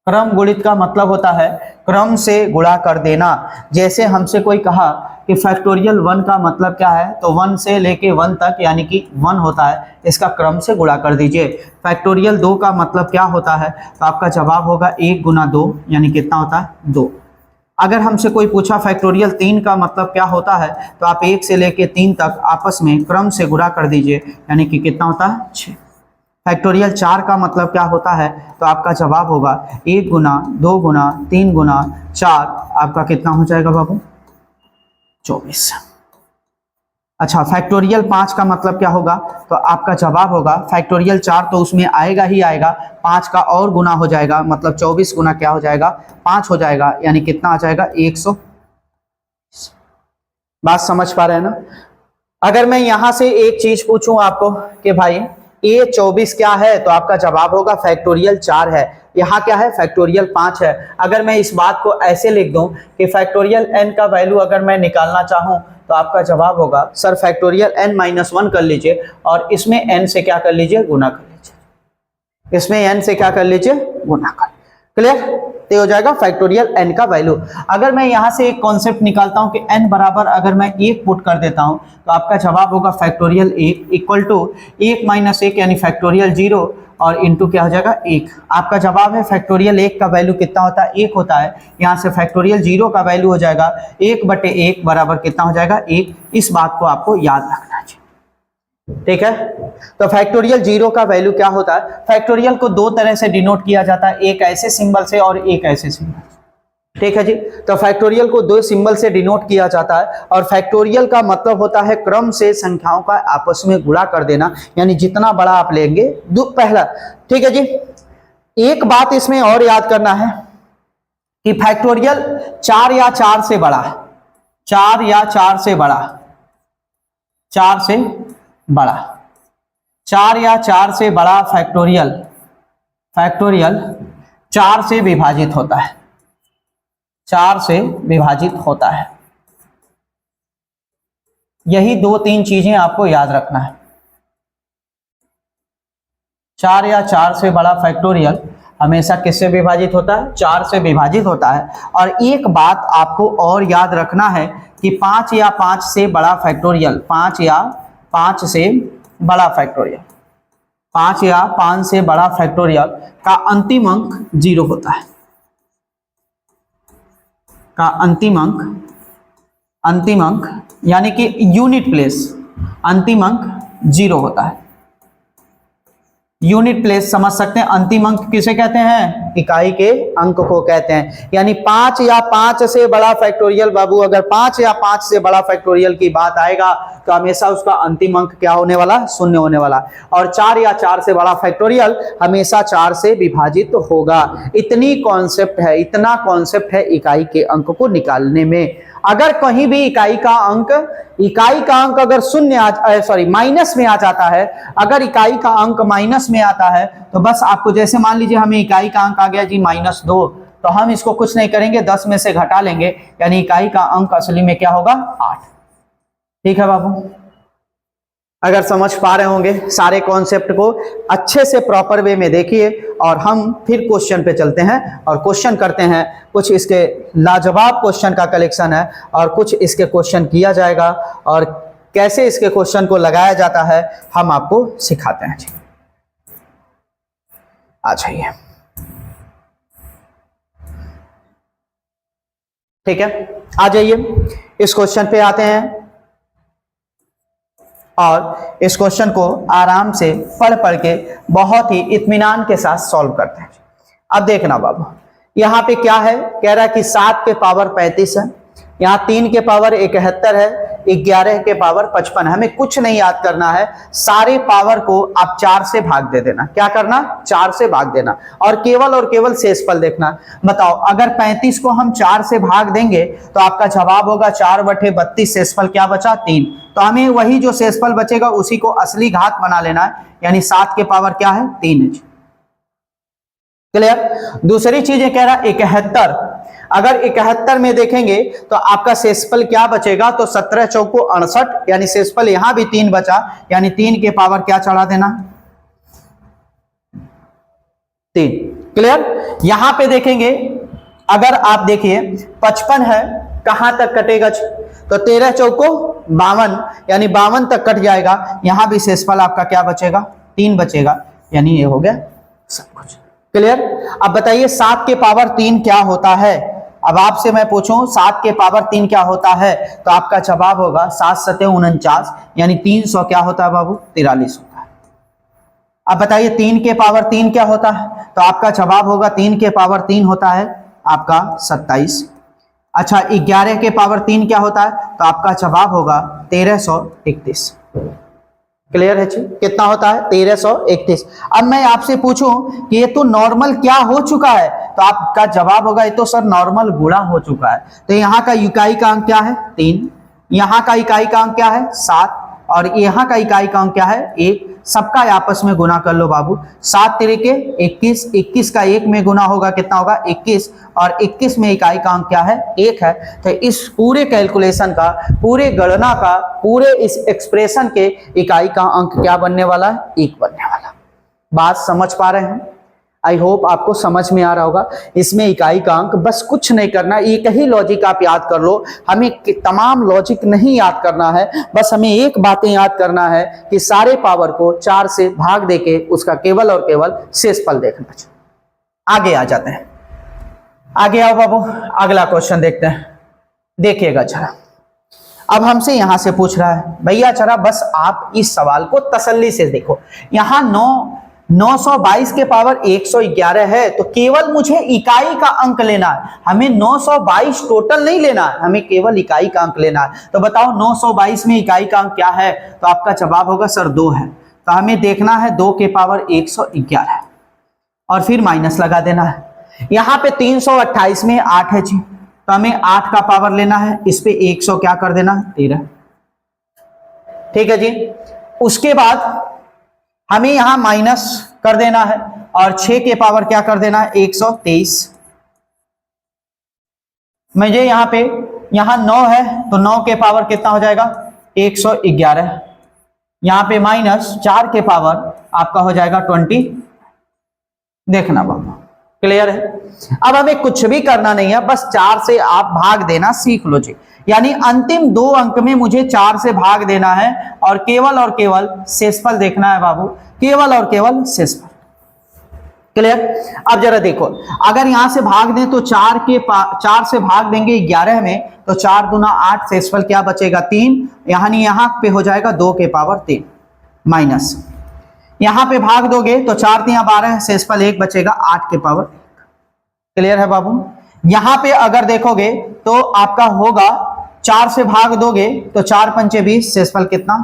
क्रम गुणित का मतलब होता है क्रम से गुणा कर देना। जैसे हमसे कोई कहा कि फैक्टोरियल 1 का मतलब क्या है, तो 1 से लेके 1 तक यानी कि 1 होता है, इसका क्रम से गुणा कर दीजिए। फैक्टोरियल 2 का मतलब क्या होता है, तो आपका जवाब होगा 1 गुना 2 यानी कितना होता है? 2। अगर हमसे कोई पूछा फैक्टोरियल 3 का मतलब क्या होता है, तो आप 1 से लेके 3 तक आपस में क्रम से गुणा कर दीजिए यानी कि कितना होता है? 6। फैक्टोरियल 4 का मतलब क्या होता है, तो आपका जवाब होगा 1 गुना 2 गुना 3 गुना 4, आपका कितना हो जाएगा बाबू? 24। अच्छा, फैक्टोरियल 5 का मतलब क्या होगा, तो आपका जवाब होगा फैक्टोरियल 4 तो उसमें आएगा ही आएगा, 5 का और गुना हो जाएगा, मतलब 24 गुना क्या हो जाएगा? 5 हो जाएगा, यानी कितना आ जाएगा? 100। बात समझ पा रहे हैं ना? अगर मैं यहां से एक चीज पूछूं आपको कि भाई ये 24 क्या है, तो आपका जवाब होगा फैक्टोरियल 4 है। यहाँ क्या है? फैक्टोरियल 5 है। अगर मैं इस बात को ऐसे लिख दूं कि फैक्टोरियल n का वैल्यू अगर मैं निकालना चाहूं, तो आपका जवाब होगा सर फैक्टोरियल n-1 कर लीजिए और इसमें n से क्या कर लीजिए? गुना कर लीजिए। इसमें n से क्या कर लीजिए? गुना कर। क्लियर? तो हो जाएगा फैक्टोरियल n का वैल्यू। अगर मैं यहां से एक कॉन्सेप्ट निकालता हूं कि n बराबर अगर मैं 1 पुट कर देता हूं, तो आपका जवाब होगा फैक्टोरियल 1 इक्वल टू 1 माइनस 1 यानी फैक्टोरियल 0 और इंटू क्या हो जाएगा? 1। आपका जवाब है फैक्टोरियल 1 का वैल्यू कितना होता है? 1 होता है। यहाँ से फैक्टोरियल 0 का वैल्यू हो जाएगा 1/1 बराबर कितना हो जाएगा? 1। इस बात को आपको याद रखना चाहिए। ठीक है, तो फैक्टोरियल 0 का वैल्यू क्या होता है? फैक्टोरियल को दो तरह से डिनोट किया जाता है, एक ऐसे सिंबल से और एक ऐसे सिंबल से। ठीक है जी, तो फैक्टोरियल को दो सिंबल से डिनोट किया जाता है और फैक्टोरियल का मतलब होता है क्रम से संख्याओं का आपस में गुणा कर देना, यानी जितना बड़ा आप लेंगे पहला। ठीक है जी, एक बात इसमें और याद करना है कि फैक्टोरियल 4 या 4 से बड़ा, 4 या 4 से बड़ा, 4 से बड़ा, 4 या 4 से बड़ा फैक्टोरियल 4 से विभाजित होता है, 4 से विभाजित होता है। यही 2-3 चीजें आपको याद रखना है। 4 या 4 से बड़ा फैक्टोरियल हमेशा किससे विभाजित होता है? 4 से विभाजित होता है। और एक बात आपको और याद रखना है कि 5 या 5 से बड़ा फैक्टोरियल, 5 या 5 से बड़ा फैक्टोरियल, 5 या 5 से बड़ा फैक्टोरियल का अंतिम अंक 0 होता है, का अंतिम अंक यानी कि यूनिट प्लेस, अंतिम अंक 0 होता है। यूनिट प्लेस समझ सकते हैं, अंतिम अंक किसे कहते हैं? इकाई के अंक को कहते हैं। यानी 5 या 5 से बड़ा फैक्टोरियल बाबू, अगर 5 या 5 से बड़ा फैक्टोरियल की बात आएगा तो हमेशा उसका अंतिम अंक क्या होने वाला? 0 होने वाला। और 4 या 4 से बड़ा फैक्टोरियल हमेशा 4 से विभाजित होगा। इतनी कॉन्सेप्ट है, इतना कॉन्सेप्ट है इकाई के अंक को निकालने में। अगर कहीं भी इकाई का अंक अगर माइनस में आ जाता है, अगर इकाई का अंक माइनस में आता है, तो बस आपको जैसे मान लीजिए हमें इकाई का अंक आ गया जी -2, तो हम इसको कुछ नहीं करेंगे, 10 में से घटा लेंगे, यानी इकाई का अंक असली में क्या होगा? 8। ठीक है बाबू, अगर समझ पा रहे होंगे सारे कॉन्सेप्ट को अच्छे से प्रॉपर वे में देखिए और हम फिर क्वेश्चन पे चलते हैं और क्वेश्चन करते हैं। कुछ इसके लाजवाब क्वेश्चन का कलेक्शन है और कुछ इसके क्वेश्चन किया जाएगा और कैसे इसके क्वेश्चन को लगाया जाता है हम आपको सिखाते हैं। आ जाइए, ठीक है, आ जाइए, इस क्वेश्चन पे आते हैं और इस क्वेश्चन को आराम से पढ़ के बहुत ही इत्मीनान के साथ सॉल्व करते हैं। अब देखना बाबू, यहाँ पे क्या है? कह रहा है कि 7 के पावर 35 है, यहाँ 3 के पावर 71 है, 11 के पावर 55 है। हमें कुछ नहीं याद करना है, सारे पावर को आप 4 से भाग दे देना। क्या करना? 4 से भाग देना और केवल शेषफल देखना। बताओ, अगर 35 को हम 4 से भाग देंगे तो आपका जवाब होगा 4/32, शेषफल क्या बचा? 3। तो हमें वही जो शेषफल बचेगा उसी को असली घात बना लेना है, यानी 7 के पावर क्या है? 3 है। क्लियर? दूसरी चीज कह रहा 71, अगर 71 में देखेंगे तो आपका शेषफल क्या बचेगा, तो 17 चौको 68, यानी शेषफल यहां भी 3 बचा, यानी 3 के पावर क्या चढ़ा देना, 3। क्लियर। यहां पे देखेंगे अगर आप देखिए 55 है, कहां तक कटेगा, तो 13 चौको 52, यानी 52 तक कट जाएगा। यहां भी शेषफल आपका क्या बचेगा, 3 बचेगा, यानी ये हो गया सब कुछ। क्लियर। अब बताइए 7 के पावर 3 क्या होता है। अब आपसे मैं पूछूं 7 के पावर 3 क्या होता है, तो आपका जवाब होगा 7 सते 49, यानी 300 क्या होता है बाबू, 43 होता है। अब बताइए 3 के पावर 3 क्या होता है, तो आपका जवाब होगा 3 के पावर 3 होता है आपका 27। अच्छा 11 के पावर 3 क्या होता है, तो आपका जवाब होगा 1331। क्लियर है जी, कितना होता है 1331। अब मैं आपसे पूछूं कि ये तो नॉर्मल क्या हो चुका है, तो आपका जवाब होगा ये तो सर नॉर्मल गुणा हो चुका है। तो यहाँ का इकाई का अंक क्या है 3, यहाँ का इकाई का अंक क्या है 7, और यहाँ का इकाई का अंक क्या है 1। सबका आपस में गुना कर लो बाबू, 7 तिरिके 21, 21 का 1 में गुना होगा कितना होगा 21, और 21 में इकाई का अंक क्या है 1 है। तो इस पूरे कैलकुलेशन का, पूरे गणना का, पूरे इस एक्सप्रेशन के इकाई का अंक क्या बनने वाला है, 1 बनने वाला। बात समझ पा रहे हैं, आई होप आपको समझ में आ रहा होगा। इसमें इकाई का अंक बस कुछ नहीं करना, एक ही लॉजिक आप याद कर लो, हमें तमाम लॉजिक नहीं याद करना है, बस हमें एक बातें याद करना है कि सारे पावर को 4 से भाग देके उसका केवल और केवल शेषफल देखना चाहिए। आगे आ जाते हैं, आगे आओ बाबू, अगला क्वेश्चन देखते हैं। देखिएगा जरा, अब हमसे यहां से पूछ रहा है भैया जरा बस आप इस सवाल को तसल्ली से देखो, यहां 922 के पावर 111 है, तो केवल मुझे इकाई का अंक लेना है, हमें 922 टोटल नहीं लेना है, हमें केवल इकाई का अंक लेना है। तो बताओ 922 में इकाई का अंक क्या है, तो आपका जवाब होगा सर 2 है। तो हमें देखना है 2 के पावर 111 और फिर माइनस लगा देना है। यहां पे 328 में 8 है जी, तो हमें 8 का पावर लेना है, इस पे 100 क्या कर देना है 13। ठीक है जी। उसके बाद हमें यहां माइनस कर देना है और 6 के पावर क्या कर देना है 123। मुझे यहां 9 है, तो 9 के पावर कितना हो जाएगा 111, यहां पे माइनस 4 के पावर आपका हो जाएगा 20। देखना बाबा, क्लियर है। अब हमें कुछ भी करना नहीं है, बस 4 से आप भाग देना सीख लो जी, यानी अंतिम 2 अंक में मुझे 4 से भाग देना है और केवल शेषफल देखना है बाबू, केवल और केवल शेषफल। क्लियर। अब जरा देखो, अगर यहां से भाग दें तो 4 से भाग देंगे 11 में, तो 4 दूना 8, शेषफल क्या बचेगा 3, यहां पे हो जाएगा 2 के पावर 3 माइनस, यहां पे भाग दोगे तो 4 3 12, शेषफल 1 बचेगा 8 के पावर। क्लियर है बाबू। यहां पे अगर देखोगे तो आपका होगा 4 से भाग दोगे तो 4 पंचे 20, शेषफल कितना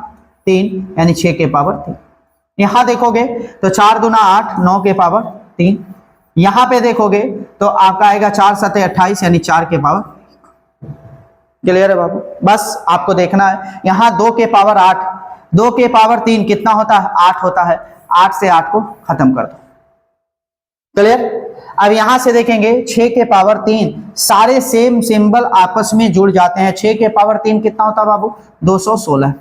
3, यानी 6 के पावर 3। यहां देखोगे तो 4 दूना 8, 9 के पावर 3। यहां पे देखोगे तो आपका आएगा 4 सते 28, यानी 4 के पावर। क्लियर है बाबू। बस आपको देखना है, यहां 2 के पावर 8, 2 के पावर 3 कितना होता है 8 होता है, 8 से 8 को खत्म कर दो। क्लियर। अब यहां से देखेंगे 6 के पावर 3, सारे सेम सिंबल आपस में जुड़ जाते हैं। 6 के पावर 3 कितना होता है बाबू 216,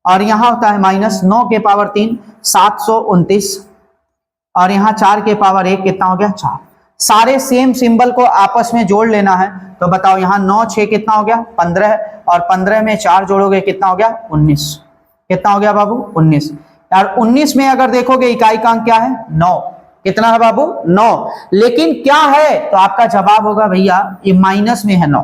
और यहां होता है माइनस 9 के पावर 3 729, और यहां 4 के पावर 1 कितना हो गया 4। सारे सेम सिंबल को आपस में जोड़ लेना है, तो बताओ यहां 9 6 कितना हो गया 15, और 15 में 4 जोड़ोगे कितना हो गया 19। कितना हो गया बाबू 19। यार 19 में अगर देखोगे इकाई का अंक क्या है 9, कितना है बाबू 9, लेकिन क्या है, तो आपका जवाब होगा भैया ये माइनस में है 9।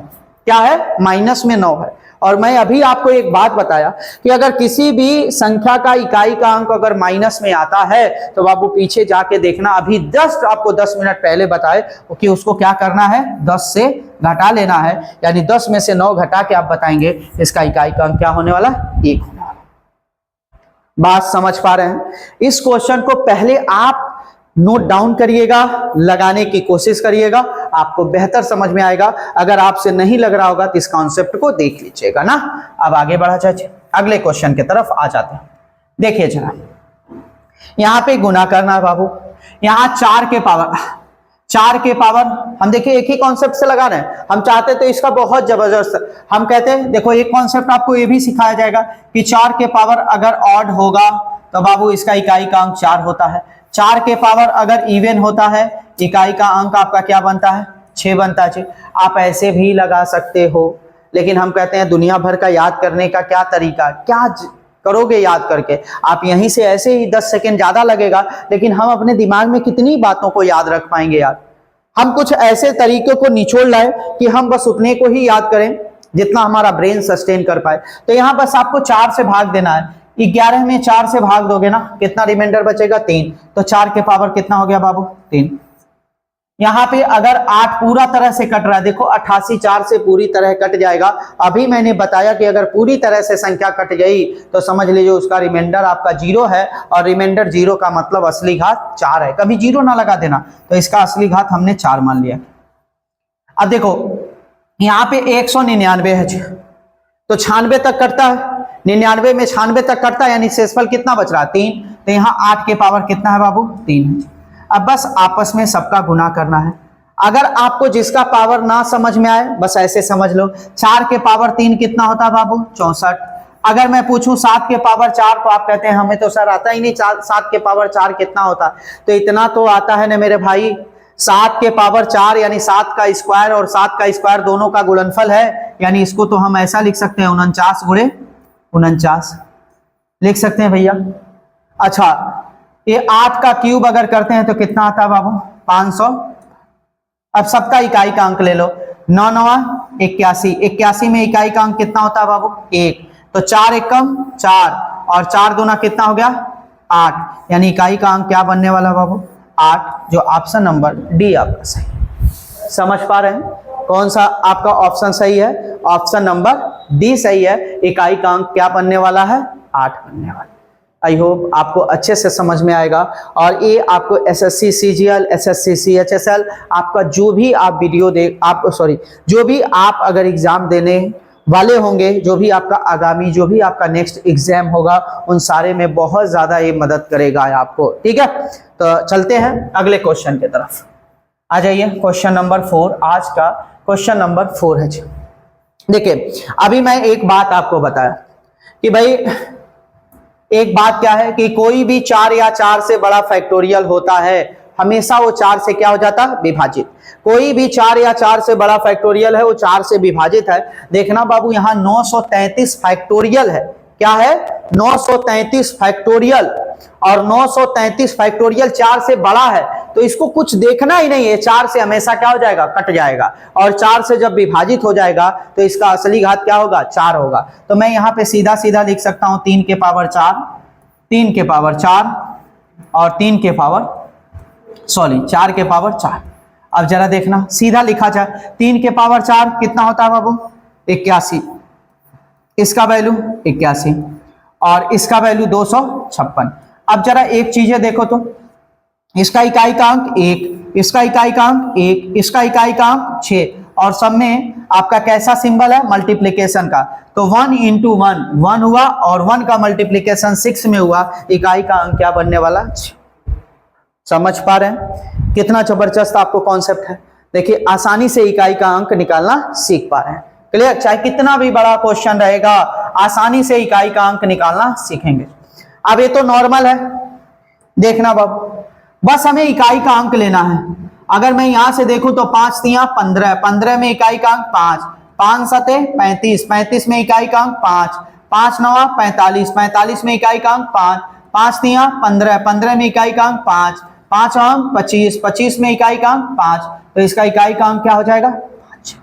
क्या है माइनस में 9 है। और मैं अभी आपको एक बात बताया कि अगर किसी भी संख्या का इकाई का अंक अगर माइनस में आता है तो बाबू पीछे जाके देखना, अभी जस्ट आपको 10 मिनट पहले बताए कि उसको क्या करना है 10 से घटा लेना है, यानी 10 में से 9 घटा के आप बताएंगे इसका इकाई का अंक क्या होने वाला 1 होने वाला। बात समझ पा रहे हैं। इस क्वेश्चन को पहले आप नोट डाउन करिएगा, लगाने की कोशिश करिएगा, आपको बेहतर समझ में आएगा। अगर आपसे नहीं लग रहा होगा तो इस कॉन्सेप्ट को देख लीजिएगा ना। अब आगे बढ़ा जाए, अगले क्वेश्चन की तरफ आ जाते हैं। देखिए जरा, यहां पे गुना करना है बाबू, यहां 4 4 के पावर, हम देखिए एक ही कॉन्सेप्ट से लगा रहे हैं, हम चाहते तो इसका बहुत जबरदस्त, हम कहते हैं देखो एक कॉन्सेप्ट आपको ये भी सिखाया जाएगा कि 4 के पावर अगर ऑड होगा तो बाबू इसका इकाई का अंक 4 होता है, 4 के पावर अगर इवन होता है इकाई का अंक आपका क्या बनता है, 6 बनता है। आप ऐसे भी लगा सकते हो, लेकिन हम कहते हैं दुनिया भर का याद करने का क्या तरीका, क्या करोगे याद करके, आप यहीं से ऐसे ही 10 सेकंड ज्यादा लगेगा, लेकिन हम अपने दिमाग में कितनी बातों को याद रख पाएंगे यार। हम कुछ ऐसे तरीके को निचोड़ लाए कि हम बस उतने को ही याद करें जितना हमारा ब्रेन सस्टेन कर पाए। तो यहां बस आपको 4 से भाग देना है, 11 में 4 से भाग दोगे ना, कितना रिमाइंडर बचेगा, 3, तो 4 के पावर कितना हो गया बाबू, 3। यहां पे अगर 8 पूरा तरह से कट रहा है, देखो 88 4 से पूरी तरह कट जाएगा। अभी मैंने बताया कि अगर पूरी तरह से संख्या कट गई तो समझ लीजिए उसका रिमाइंडर आपका 0 है, और रिमाइंडर 0 का मतलब असली घात 4 है, कभी 0 ना लगा देना, तो इसका असली घात हमने 4 मान लिया। अब देखो यहाँ पे 199 है, तो 96 तक कटता है, 99 में 96 तक कटता है, यानी शेषफल कितना बच रहा है, 3, तो यहाँ 8 के पावर कितना है बाबू, 3 है। अब बस आपस में सबका गुना करना है। अगर आपको जिसका पावर ना समझ में आए बस ऐसे समझ लो, 4 के पावर 3 कितना होता है बाबू, 64। अगर मैं पूछूं 7 के पावर 4, तो आप कहते हैं हमें तो सर आता ही नहीं 7 के पावर 4 कितना होता, तो इतना तो आता है ना मेरे भाई, 7 के पावर 4 यानी 7 का स्क्वायर और 7 का स्क्वायर दोनों का गुणनफल है, यानी इसको तो हम ऐसा लिख सकते हैं 49 गुणे 49 लिख सकते हैं भैया। अच्छा, ये 8 का क्यूब अगर करते हैं तो कितना आता है बाबू, 500। अब सबका इकाई का अंक ले लो, 9 9 81, 81 में इकाई का अंक कितना होता है बाबू, 1, तो 4 एकम 4 और 4 दूना कितना हो गया, 8, यानी इकाई का अंक क्या बनने वाला बाबू, 8, जो ऑप्शन नंबर डी आपका सही। समझ पा रहे हैं कौन सा आपका ऑप्शन सही है, ऑप्शन नंबर डी सही है, इकाई का अंक क्या बनने वाला है, 8 बनने वाला। आई होप आपको अच्छे से समझ में आएगा, और ये आपको एसएससी सीजीएल, एसएससी सीएचएसएल, आपका जो भी आप वीडियो जो भी आप अगर एग्जाम देने वाले होंगे, जो भी आपका आगामी जो भी आपका नेक्स्ट एग्जाम होगा, उन सारे में बहुत ज्यादा ये मदद करेगा आपको। ठीक है, तो चलते हैं अगले क्वेश्चन की तरफ, आ जाइए। क्वेश्चन नंबर 4, आज का क्वेश्चन नंबर 4 है जी। देखिए अभी मैं एक बात आपको बताया कि भाई एक बात क्या है कि कोई भी 4 या 4 से बड़ा फैक्टोरियल होता है, हमेशा वो 4 से क्या हो जाता है, विभाजित। कोई भी 4 या 4 से बड़ा फैक्टोरियल है वो 4 से विभाजित है। देखना बाबू यहाँ 933 फैक्टोरियल है, क्या है, 933 फैक्टोरियल, और 933 फैक्टोरियल 4 से बड़ा है, तो इसको कुछ देखना ही नहीं है, 4 से हमेशा क्या हो जाएगा, कट जाएगा, और 4 से जब विभाजित हो जाएगा तो इसका असली घात क्या होगा, 4 होगा। तो मैं यहाँ पे सीधा सीधा लिख सकता हूँ 3 के पावर 4, 3 के पावर 4 और 3 के पावर 4 के पावर 4। अब जरा देखना सीधा लिखा जाए, 3 के पावर 4 कितना होता है बाबू, 81, इसका वैल्यू 81 और इसका वैल्यू 256। अब जरा एक चीज देखो तो, इसका इकाई का अंक 1, इसका इकाई का अंक 1, इसका इकाई का अंक 6, और सब में आपका कैसा सिंबल है, मल्टीप्लीकेशन का, तो 1 into 1 1 हुआ, और 1 का मल्टीप्लीकेशन 6 में हुआ, इकाई का अंक क्या बनने वाला, 6। समझ पा रहे हैं कितना जबरदस्त आपको कॉन्सेप्ट है। देखिए आसानी से इकाई का अंक निकालना सीख पा रहे हैं, क्लियर, चाहे कितना भी बड़ा क्वेश्चन रहेगा आसानी से इकाई का अंक निकालना सीखेंगे। अब ये तो नॉर्मल है, देखना बाबू, बस हमें इकाई का अंक लेना है। अगर मैं यहां से देखूं तो 5 तियां 15, 15 में इकाई का अंक 5, 5 सते 35, 35 में इकाई का अंक 5, 5 नवा 45, 45 में इकाई का अंक 5, 5 तियां 15, 15 में इकाई का अंक 5, 5 अंक 25, 25 में इकाई का अंक 5, तो इसका इकाई का अंक क्या हो जाएगा, 5।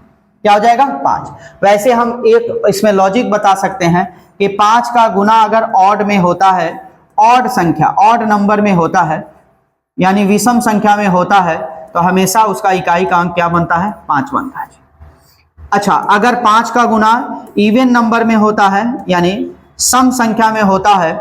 क्या हो जाएगा, 5। वैसे हम एक इसमें लॉजिक बता सकते हैं कि 5 का गुना अगर ऑड में होता है, ऑड संख्या, ऑड नंबर में होता है, यानी विषम संख्या में होता है, तो हमेशा उसका इकाई का अंक क्या बनता है, 5 बनता है। अच्छा, अगर 5 का गुना इवन नंबर में होता है, यानी सम संख्या में होता है,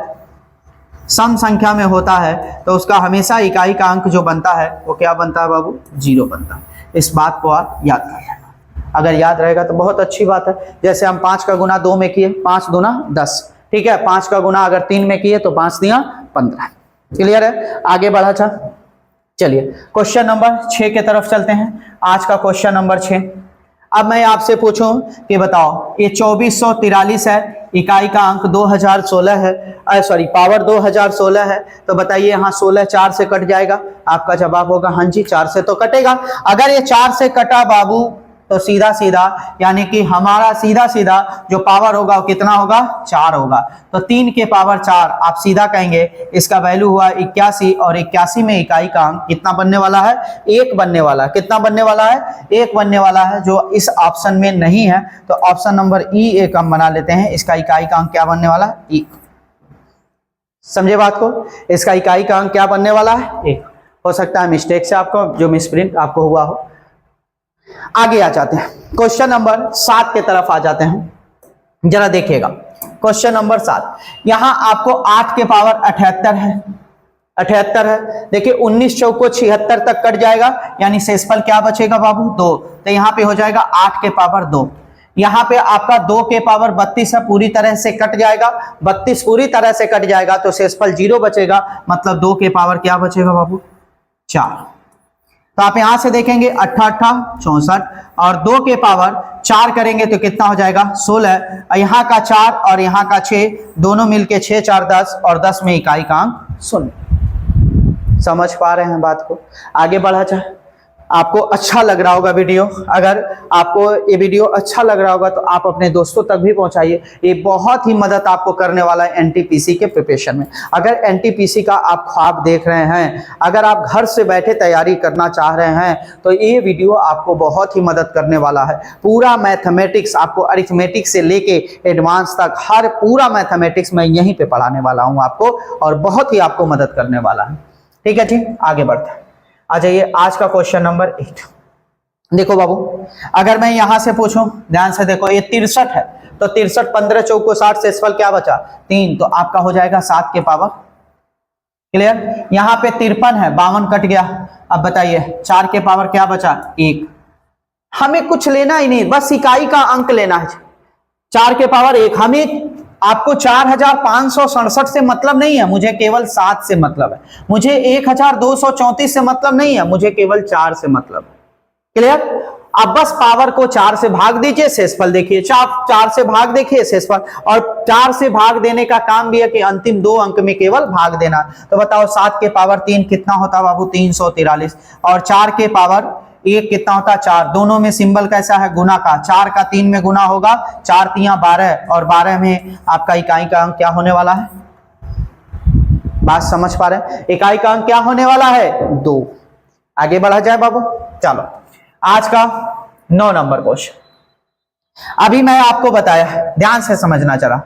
सम संख्या में होता है, तो उसका हमेशा इकाई का अंक जो बनता है वो क्या बनता है बाबू, 0 बनता है। इस बात को आप याद कर लेना, अगर याद रहेगा तो बहुत अच्छी बात है। जैसे हम 5 का गुना 2 में किए, 5 दूना 10, ठीक है, 5 का गुना अगर 3 में किए तो 5 दिया 15। क्लियर है, आगे बढ़ा। चलिए क्वेश्चन नंबर 6 की तरफ चलते हैं। आज का क्वेश्चन नंबर 6। अब मैं आपसे पूछूं कि बताओ, ये 2443 है, इकाई का अंक 2016 है, सॉरी पावर 2016 है, तो बताइए यहाँ 16 4 से कट जाएगा। आपका जवाब होगा हाँ जी 4 से तो कटेगा। अगर ये 4 से कटा बाबू तो सीधा सीधा यानी कि हमारा सीधा सीधा जो पावर होगा वो कितना होगा, 4 होगा। तो 3 के पावर 4 आप सीधा कहेंगे, इसका वैल्यू हुआ 81, और 81 में इकाई का अंक कितना बनने वाला है, 1 बनने वाला है। कितना बनने वाला है, 1 बनने वाला है, जो इस ऑप्शन में नहीं है। तो ऑप्शन नंबर ई एक हम बना लेते हैं। इसका इकाई का अंक क्या बनने वाला है, 1। समझे बात को, इसका इकाई का अंक क्या बनने वाला है, 1। हो सकता है मिस्टेक से आपको जो मिसप्रिंट आपको हुआ हो। आगे आ जाते हैं, क्वेश्चन नंबर 7 के तरफ आ जाते हैं। जरा देखिएगा क्वेश्चन नंबर 7। यहां आपको 8 के पावर 78 है, 78 है। देखिए 19 चौको 76 तक कट जाएगा, यानी शेषफल क्या बचेगा बाबू, 2। तो यहां पे हो जाएगा 8 के पावर 2। यहां पे आपका 2 के पावर 32 है, पूरी तरह से कट जाएगा। 32 पूरी तरह से कट जाएगा तो शेषफल 0 बचेगा, मतलब 2 के पावर क्या बचेगा बाबू, 4। तो आप यहां से देखेंगे 8 64, और 2 के पावर 4 करेंगे तो कितना हो जाएगा, 16। यहाँ का 4 और यहाँ का 6 दोनों मिलके 6 4 10, और 10 में इकाई का अंक 0। समझ पा रहे हैं बात को, आगे बढ़ा जाए। आपको अच्छा लग रहा होगा वीडियो, अगर आपको ये वीडियो अच्छा लग रहा होगा तो आप अपने दोस्तों तक भी पहुंचाइए। ये बहुत ही मदद आपको करने वाला है एनटीपीसी के प्रिपरेशन में। अगर एनटीपीसी का आप ख्वाब देख रहे हैं, अगर आप घर से बैठे तैयारी करना चाह रहे हैं, तो ये वीडियो आपको बहुत ही मदद करने वाला है। पूरा मैथमेटिक्स, आपको अरिथमेटिक्स से लेके एडवांस तक हर पूरा मैथमेटिक्स मैं यहीं पे पढ़ाने वाला हूँ आपको, और बहुत ही आपको मदद करने वाला है। ठीक है जी, आगे बढ़ते हैं। आ जाइए आज का क्वेश्चन नंबर 8। देखो बाबू, अगर मैं यहां से पूछूं, ध्यान से देखो, ये 63 है, तो 63 15 चौको 60, शेषफल क्या बचा, 3। तो आपका हो जाएगा 7 के पावर। क्लियर। यहां पे 53 है, 52 कट गया। अब बताइए 4 के पावर क्या बचा, 1। हमें कुछ लेना ही नहीं, बस इकाई का अंक लेना है। 4 के पावर 1, हमें आपको 4567 से मतलब नहीं है, मुझे केवल 7 से मतलब है। मुझे 1234 से मतलब नहीं है, मुझे केवल 4 से मतलब है। क्लियर। अब बस पावर को 4 से भाग दीजिए, शेषफल देखिए, 4 से भाग देखिए शेषफल, और 4 से भाग देने का काम भी है कि अंतिम 2 अंक में केवल भाग देना। तो बताओ 7 के पावर 3 कितना होता बाबू, 343, और 4 के पावर 1 कितना होता, 4। दोनों में सिंबल कैसा है, गुना का। 4 का 3 में गुना होगा, 4 3 12, और 12 में आपका इकाई का अंक क्या होने वाला है, बात समझ पा रहे हैं, इकाई का अंक क्या होने वाला है, 2। आगे बढ़ा जाए बाबू। चलो आज का 9 नंबर क्वेश्चन। अभी मैं आपको बताया, ध्यान से समझना जरा,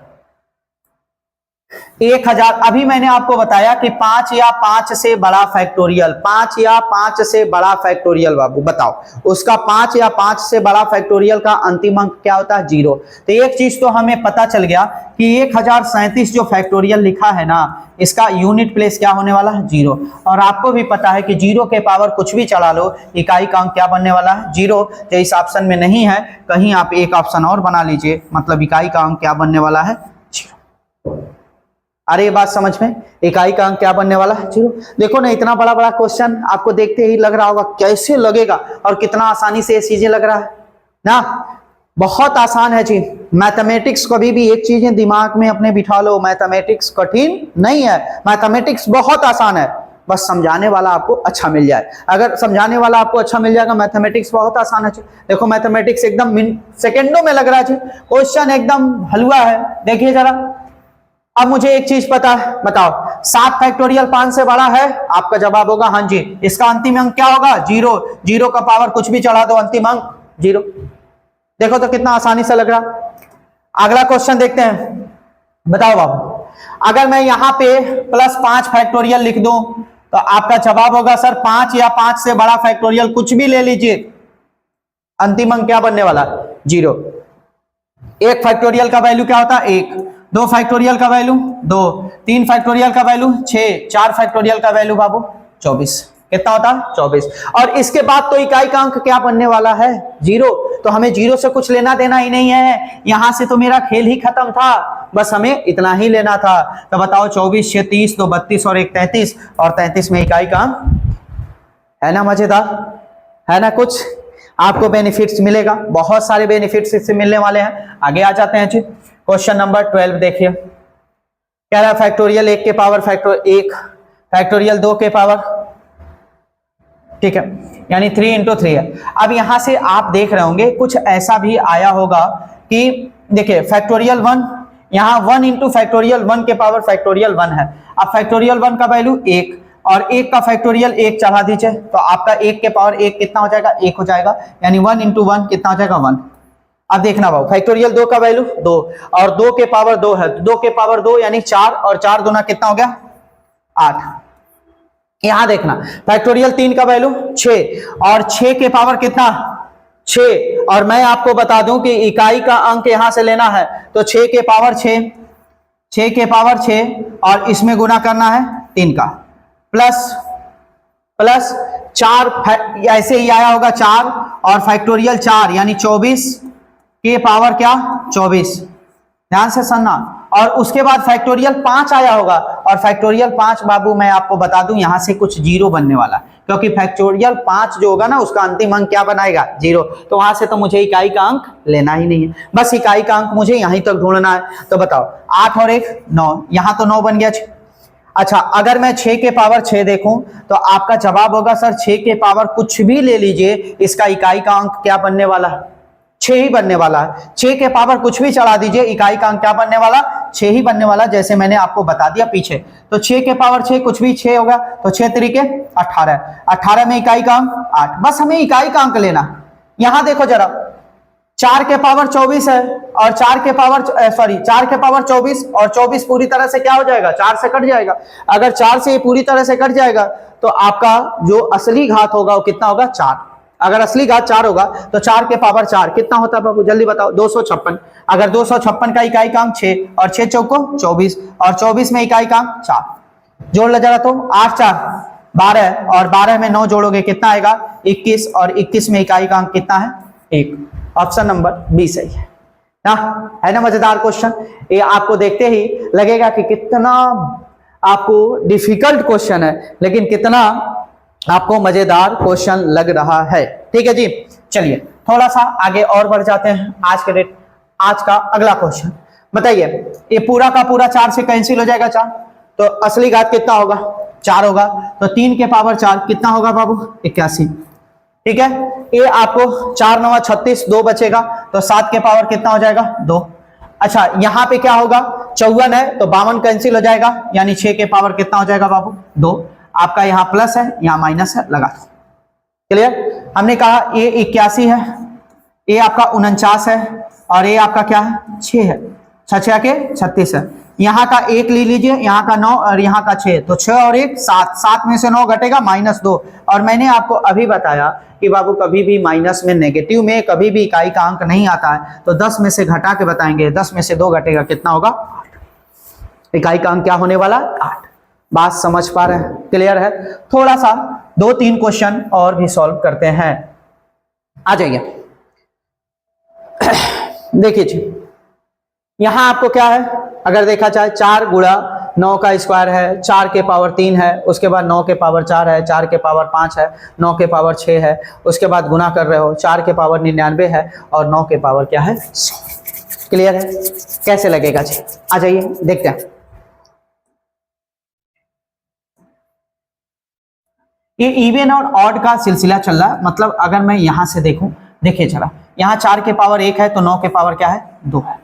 1000। अभी मैंने आपको बताया कि 5 या 5 से बड़ा फैक्टोरियल, 5 या 5 से बड़ा फैक्टोरियल बाबू, बताओ उसका 5 या 5 से बड़ा फैक्टोरियल का अंतिम अंक क्या होता है, 0। तो एक चीज तो हमें पता चल गया कि 1037 जो फैक्टोरियल लिखा है ना, इसका यूनिट प्लेस क्या होने वाला है, 0। और आपको भी पता है कि 0 के पावर कुछ भी चला लो, इकाई का अंक क्या बनने वाला है, 0। तो इस ऑप्शन में नहीं है, कहीं आप एक ऑप्शन और बना लीजिए, मतलब इकाई का अंक क्या बनने वाला है, 0। अरे ये बात समझ में, इकाई का अंक क्या बनने वाला है, 0। देखो ना, इतना बड़ा बड़ा क्वेश्चन आपको देखते ही लग रहा होगा कैसे लगेगा, और कितना आसानी से ये चीजें लग रहा है ना, बहुत आसान है चीज। मैथमेटिक्स कभी भी एक चीजें दिमाग में अपने बिठा लो, मैथमेटिक्स कठिन नहीं है, मैथमेटिक्स बहुत आसान है, बस समझाने वाला आपको अच्छा मिल जाए। अगर समझाने वाला आपको अच्छा मिल जाएगा, मैथमेटिक्स बहुत आसान है। देखो मैथमेटिक्स एकदम सेकेंडों में लग रहा है, क्वेश्चन एकदम हलवा है। देखिए जरा, अब मुझे एक चीज पता है, बताओ 7 फैक्टोरियल 5 से बड़ा है, आपका जवाब होगा हाँ जी। इसका अंतिम अंक क्या होगा, 0। 0 का पावर कुछ भी चढ़ा दो, अंतिम अंक 0। देखो तो कितना आसानी से लग रहा। अगला क्वेश्चन देखते हैं। बताओ बाबू, अगर मैं यहां पे +5 फैक्टोरियल लिख दूं तो आपका जवाब होगा सर 5 या 5 से बड़ा फैक्टोरियल कुछ भी ले लीजिए, अंतिम अंक क्या बनने वाला, 0। 1 फैक्टोरियल का वैल्यू क्या होता है, 1। 2 फैक्टोरियल का वैल्यू 2, 3 फैक्टोरियल का वैल्यू 6, 4 फैक्टोरियल का वैल्यू बाबू 24। कितना होता है, 24। और इसके बाद तो इकाई का अंक क्या बनने वाला है, 0। तो हमें 0 से कुछ लेना देना ही नहीं है, यहां से तो मेरा खेल ही खत्म था, बस हमें इतना ही लेना था। तो बताओ 24 6 30, 2 32 और 1 33, और 33 में इकाई का अंक है ना मजेदार, है ना। कुछ आपको बेनिफिट्स मिलेगा, बहुत सारे बेनिफिट्स इससे मिलने वाले हैं। आगे आ जाते हैं जी, क्वेश्चन नंबर 12 देखिए, कह रहा है फैक्टोरियल 1 के पावर फैक्टोरियल 2 के पावर, ठीक है, यानी 3 इंटू 3 है। अब यहां से आप देख रहे होंगे कुछ ऐसा भी आया होगा कि देखिए फैक्टोरियल 1, यहां 1 इंटू फैक्टोरियल 1 के पावर फैक्टोरियल 1 है। अब फैक्टोरियल 1 का वैल्यू 1 और 1 का फैक्टोरियल 1 चढ़ा दीजिए, तो आपका 1 के पावर 1 कितना हो जाएगा, 1 हो जाएगा, यानी 1 इंटू 1 कितना हो जाएगा, 1। अब देखना भाव, फैक्टोरियल 2 का वैल्यू 2 और 2 के पावर 2 है, 2 के पावर 2 यानी 4 और 4 दूना कितना हो गया, 8। यहां देखना फैक्टोरियल 3 का वैल्यू 6 और 6 के पावर कितना, 6, और मैं आपको बता दूं कि इकाई का अंक यहां से लेना है तो 6 के पावर 6, 6 के पावर 6 और इसमें गुना करना है 3 का, प्लस 4, ऐसे ही आया होगा 4 और फैक्टोरियल 4 यानी 24 के पावर क्या, 24, ध्यान से सुनना। और उसके बाद फैक्टोरियल 5 आया होगा, और फैक्टोरियल 5 बाबू मैं आपको बता दूं यहां से कुछ जीरो बनने वाला, क्योंकि फैक्टोरियल 5 जो होगा ना उसका अंतिम अंक क्या बनाएगा, 0, तो वहां से तो मुझे इकाई का अंक लेना ही नहीं है, बस इकाई का अंक मुझे यहीं तक ढूंढना है। तो बताओ 8 और 1 9, यहां तो 9 बन गया। अच्छा, अगर मैं 6 के पावर 6 देखूं तो आपका जवाब होगा सर 6 के पावर कुछ भी ले लीजिए, इसका इकाई का अंक क्या बनने वाला है, 6 ही बनने वाला है। 6 के पावर कुछ भी चढ़ा दीजिए, इकाई का अंक क्या बनने वाला, 6 ही बनने वाला, जैसे मैंने आपको बता दिया पीछे। तो 6 के पावर 6 कुछ भी 6 होगा, तो 6 तरीके 18, 18 में इकाई का अंक 8, बस हमें इकाई का अंक लेना। यहां देखो जरा, 4 के पावर 24 है और 4 के पावर 24 और 24 पूरी तरह से क्या हो जाएगा, 4 से कट जाएगा। अगर 4 से पूरी तरह से कट जाएगा तो आपका जो असली घात होगा वो कितना होगा, 4। अगर असली घात 4 होगा तो 4 के पावर 4 कितना होता है बाबू, जल्दी बताओ, 256। अगर 256 का इकाई का अंक 6 और 6 चौको 24 और 24 में इकाई का अंक 4, जोड़ ले जरा तो 8 4 12 और 12 में 9 जोड़ोगे कितना आएगा, 21 और 21 में इकाई का अंक कितना है, 1। ऑप्शन नंबर बी सही है ना, है ना मजेदार क्वेश्चन। ये आपको देखते ही लगेगा कि कितना आपको डिफिकल्ट क्वेश्चन है, लेकिन कितना आपको मजेदार क्वेश्चन लग रहा है। ठीक है जी, चलिए थोड़ा सा आगे और बढ़ जाते हैं। आज का अगला क्वेश्चन बताइए, ये पूरा का पूरा 4 से कैंसिल हो जाएगा 4, तो असली घात कितना होगा, 4 होगा, तो 3 के पावर 4 कितना होगा बाबू, 81। ठीक है, ये आपको 4 9 36, 2 बचेगा, तो 7 के पावर कितना हो जाएगा, 2। अच्छा, यहां पे क्या होगा, 54 है तो 52 कैंसिल हो जाएगा, यानी 6 के पावर कितना हो जाएगा बाबू, 2। आपका यहाँ प्लस है यहाँ माइनस है, लगा। क्लियर, हमने कहा ये 81 है, ये आपका 49 है और ये आपका क्या है, 6 है, 6 के 36 है। यहाँ का 1 ले लीजिए, यहाँ का 9 और यहाँ का 6, तो 6 और 1 7, 7 में से 9 घटेगा -2। और मैंने आपको अभी बताया कि बाबू कभी भी माइनस में, नेगेटिव में कभी भी इकाई का अंक नहीं आता है, तो 10 में से घटा के बताएंगे, 10 में से 2 घटेगा कितना होगा, 8। इकाई का अंक क्या होने वाला, 8। बात समझ पा रहे हैं, क्लियर है। थोड़ा सा 2-3 क्वेश्चन और भी सॉल्व करते हैं, आ जाइए। देखिए जी, यहां आपको क्या है, अगर देखा जाए 4 गुणा 9 का स्क्वायर है, 4 के पावर 3 है, उसके बाद 9 के पावर 4 है, 4 के पावर 5 है, 9 के पावर 6 है, उसके बाद गुना कर रहे हो, 4 के पावर 99 है और 9 के पावर क्या है, 100। क्लियर है, कैसे लगेगा जी, आ जाइए देखते हैं। ये इवन और ऑड का सिलसिला चल रहा है, मतलब अगर मैं यहां से देखूं, देखिए जरा, यहाँ 4 के पावर 1 है तो 9 के पावर क्या है, 2 है।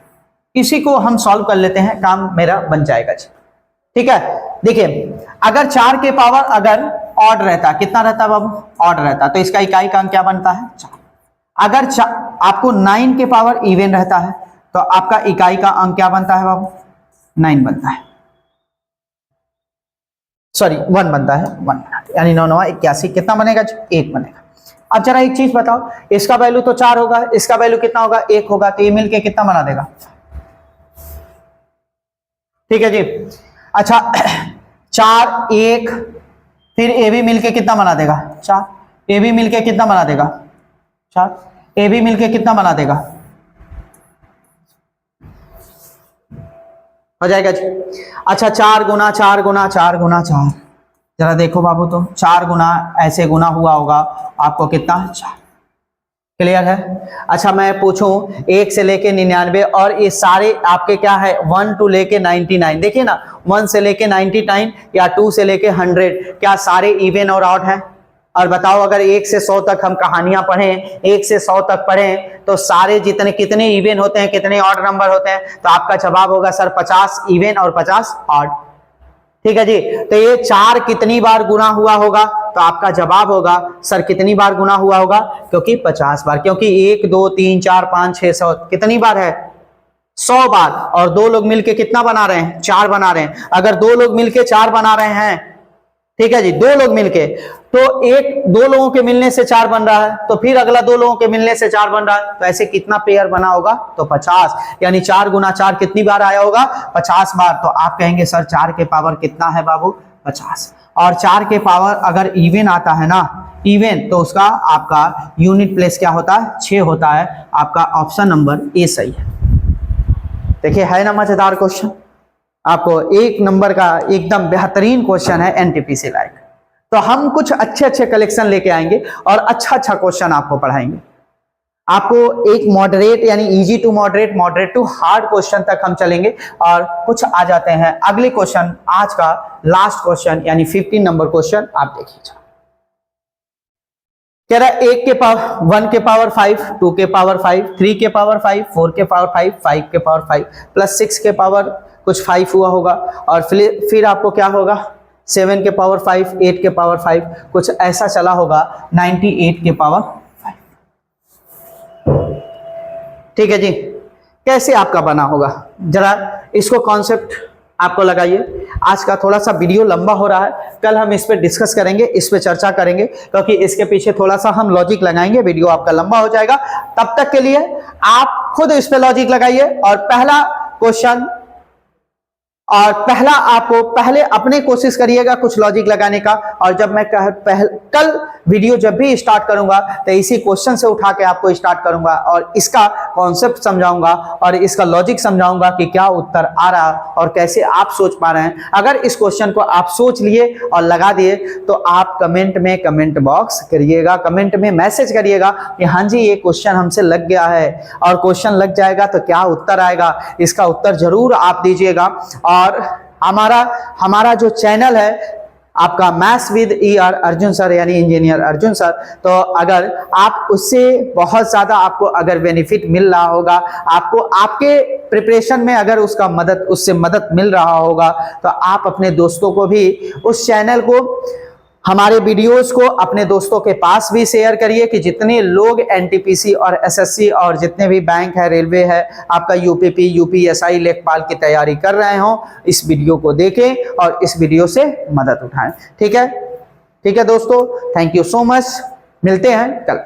इसी को हम सॉल्व कर लेते हैं, काम मेरा बन जाएगा जी। ठीक है, देखिए अगर 4 के पावर अगर ऑड रहता, कितना रहता बाबू, ऑड रहता, तो इसका इकाई का अंक क्या बनता है, 4। अगर आपको 9 के पावर इवन रहता है तो आपका इकाई का अंक क्या बनता है बाबू, 9 बनता है, सॉरी 1 बनता है, 1, यानी 9 9 81, कितना बनेगा, 1 बनेगा। अब जरा एक चीज बताओ, इसका वैल्यू तो 4 होगा, इसका वैल्यू कितना होगा, 1 होगा, तो ये मिलके कितना बना देगा। ठीक है जी, अच्छा 4 1 फिर ए भी मिलके कितना बना देगा, 4, ए भी मिलके कितना बना देगा, 4, ए भी मिलके कितना बना देगा, हो जाएगा जी। अच्छा 4 गुना 4 गुना 4 गुना 4, जरा देखो बाबू, तो 4 गुना ऐसे गुना हुआ होगा, आपको कितना 4। क्लियर है। अच्छा मैं पूछूं 1 से लेके 99 और ये सारे आपके क्या है 1 टू लेके 99, देखिए ना 1 से लेके 99 या 2 से लेके 100, क्या सारे इवन और ऑड हैं? और बताओ अगर 1 से 100 तक हम कहानियां पढ़ें, 1 से 100 तक पढ़ें तो सारे जितने कितने इवन होते हैं, कितने ऑड नंबर होते हैं? तो आपका जवाब होगा सर 50 इवन और 50 ऑड। ठीक है जी। तो ये 4 कितनी बार गुना हुआ होगा? तो आपका जवाब होगा सर कितनी बार गुना हुआ होगा? क्योंकि 50 बार, क्योंकि 1 2 3 4 5 6 7 कितनी बार है? 100 बार। और 2 लोग मिलके कितना बना रहे हैं? 4 बना रहे हैं। अगर 2 लोग मिलके 4 बना रहे हैं, ठीक है जी, 2 लोग मिलके, तो 2 लोगों के मिलने से 4 बन रहा है, तो फिर अगला 2 लोगों के मिलने से 4 बन रहा है, तो ऐसे कितना पेयर बना होगा? तो 50, यानी 4 गुना 4 कितनी बार आया होगा? 50 बार। तो आप कहेंगे सर 4 के पावर कितना है बाबू? 50। और 4 के पावर अगर इवन आता है ना, इवन, तो उसका आपका यूनिट प्लेस क्या होता है? 6 होता है। आपका ऑप्शन नंबर ए सही है। देखिए है ना मजेदार क्वेश्चन, आपको 1 नंबर का एकदम बेहतरीन क्वेश्चन है एनटीपीसी लाइक। तो हम कुछ अच्छे अच्छे कलेक्शन लेके आएंगे और अच्छा अच्छा क्वेश्चन आपको पढ़ाएंगे। आपको एक मॉडरेट यानी easy to moderate, moderate to hard question तक हम चलेंगे। और कुछ आ जाते हैं अगले क्वेश्चन, आज का लास्ट क्वेश्चन यानी 15 नंबर क्वेश्चन आप देखिए। कह रहा है 1 के पावर 1 के पावर 5, 2 के पावर 5, 3 के पावर 5, 4 के पावर 5, 5 के पावर 5 प्लस 6 के पावर कुछ 5 हुआ होगा, और फिर आपको क्या होगा 7 के पावर 5, 8 के पावर 5 कुछ ऐसा चला होगा 98 के पावर 5। ठीक है जी। कैसे आपका बना होगा, जरा इसको कॉन्सेप्ट आपको लगाइए। आज का थोड़ा सा वीडियो लंबा हो रहा है, कल हम इस पे डिस्कस करेंगे, इस पे चर्चा करेंगे, क्योंकि इसके पीछे थोड़ा सा हम लॉजिक लगाएंगे, वीडियो आपका लंबा हो जाएगा। तब तक के लिए आप खुद इस पे लॉजिक लगाइए और पहला क्वेश्चन, और पहला आपको पहले अपने कोशिश करिएगा कुछ लॉजिक लगाने का, और जब मैं कल वीडियो जब भी स्टार्ट करूंगा तो इसी क्वेश्चन से उठा के आपको स्टार्ट करूंगा और इसका कॉन्सेप्ट समझाऊंगा और इसका लॉजिक समझाऊंगा कि क्या उत्तर आ रहा और कैसे आप सोच पा रहे हैं। अगर इस क्वेश्चन को आप सोच लिए और लगा दिए तो आप कमेंट में कमेंट बॉक्स करिएगा, कमेंट में मैसेज करिएगा कि हाँ जी ये क्वेश्चन हमसे लग गया है, और क्वेश्चन लग जाएगा तो क्या उत्तर आएगा, इसका उत्तर जरूर आप दीजिएगा। और हमारा जो चैनल है आपका maths with ER Arjun sir यानी इंजीनियर अर्जुन सर, तो अगर आप उससे बहुत ज्यादा आपको अगर बेनिफिट मिल रहा होगा, आपको आपके प्रिपरेशन में अगर उससे मदद मिल रहा होगा, तो आप अपने दोस्तों को भी उस चैनल को, हमारे वीडियोस को अपने दोस्तों के पास भी शेयर करिए कि जितने लोग एनटीपीसी और एसएससी और जितने भी बैंक है, रेलवे है, आपका यूपीपी, यूपीएसआई, लेखपाल की तैयारी कर रहे हो, इस वीडियो को देखें और इस वीडियो से मदद उठाएं। ठीक है दोस्तों, थैंक यू सो मच, मिलते हैं कल।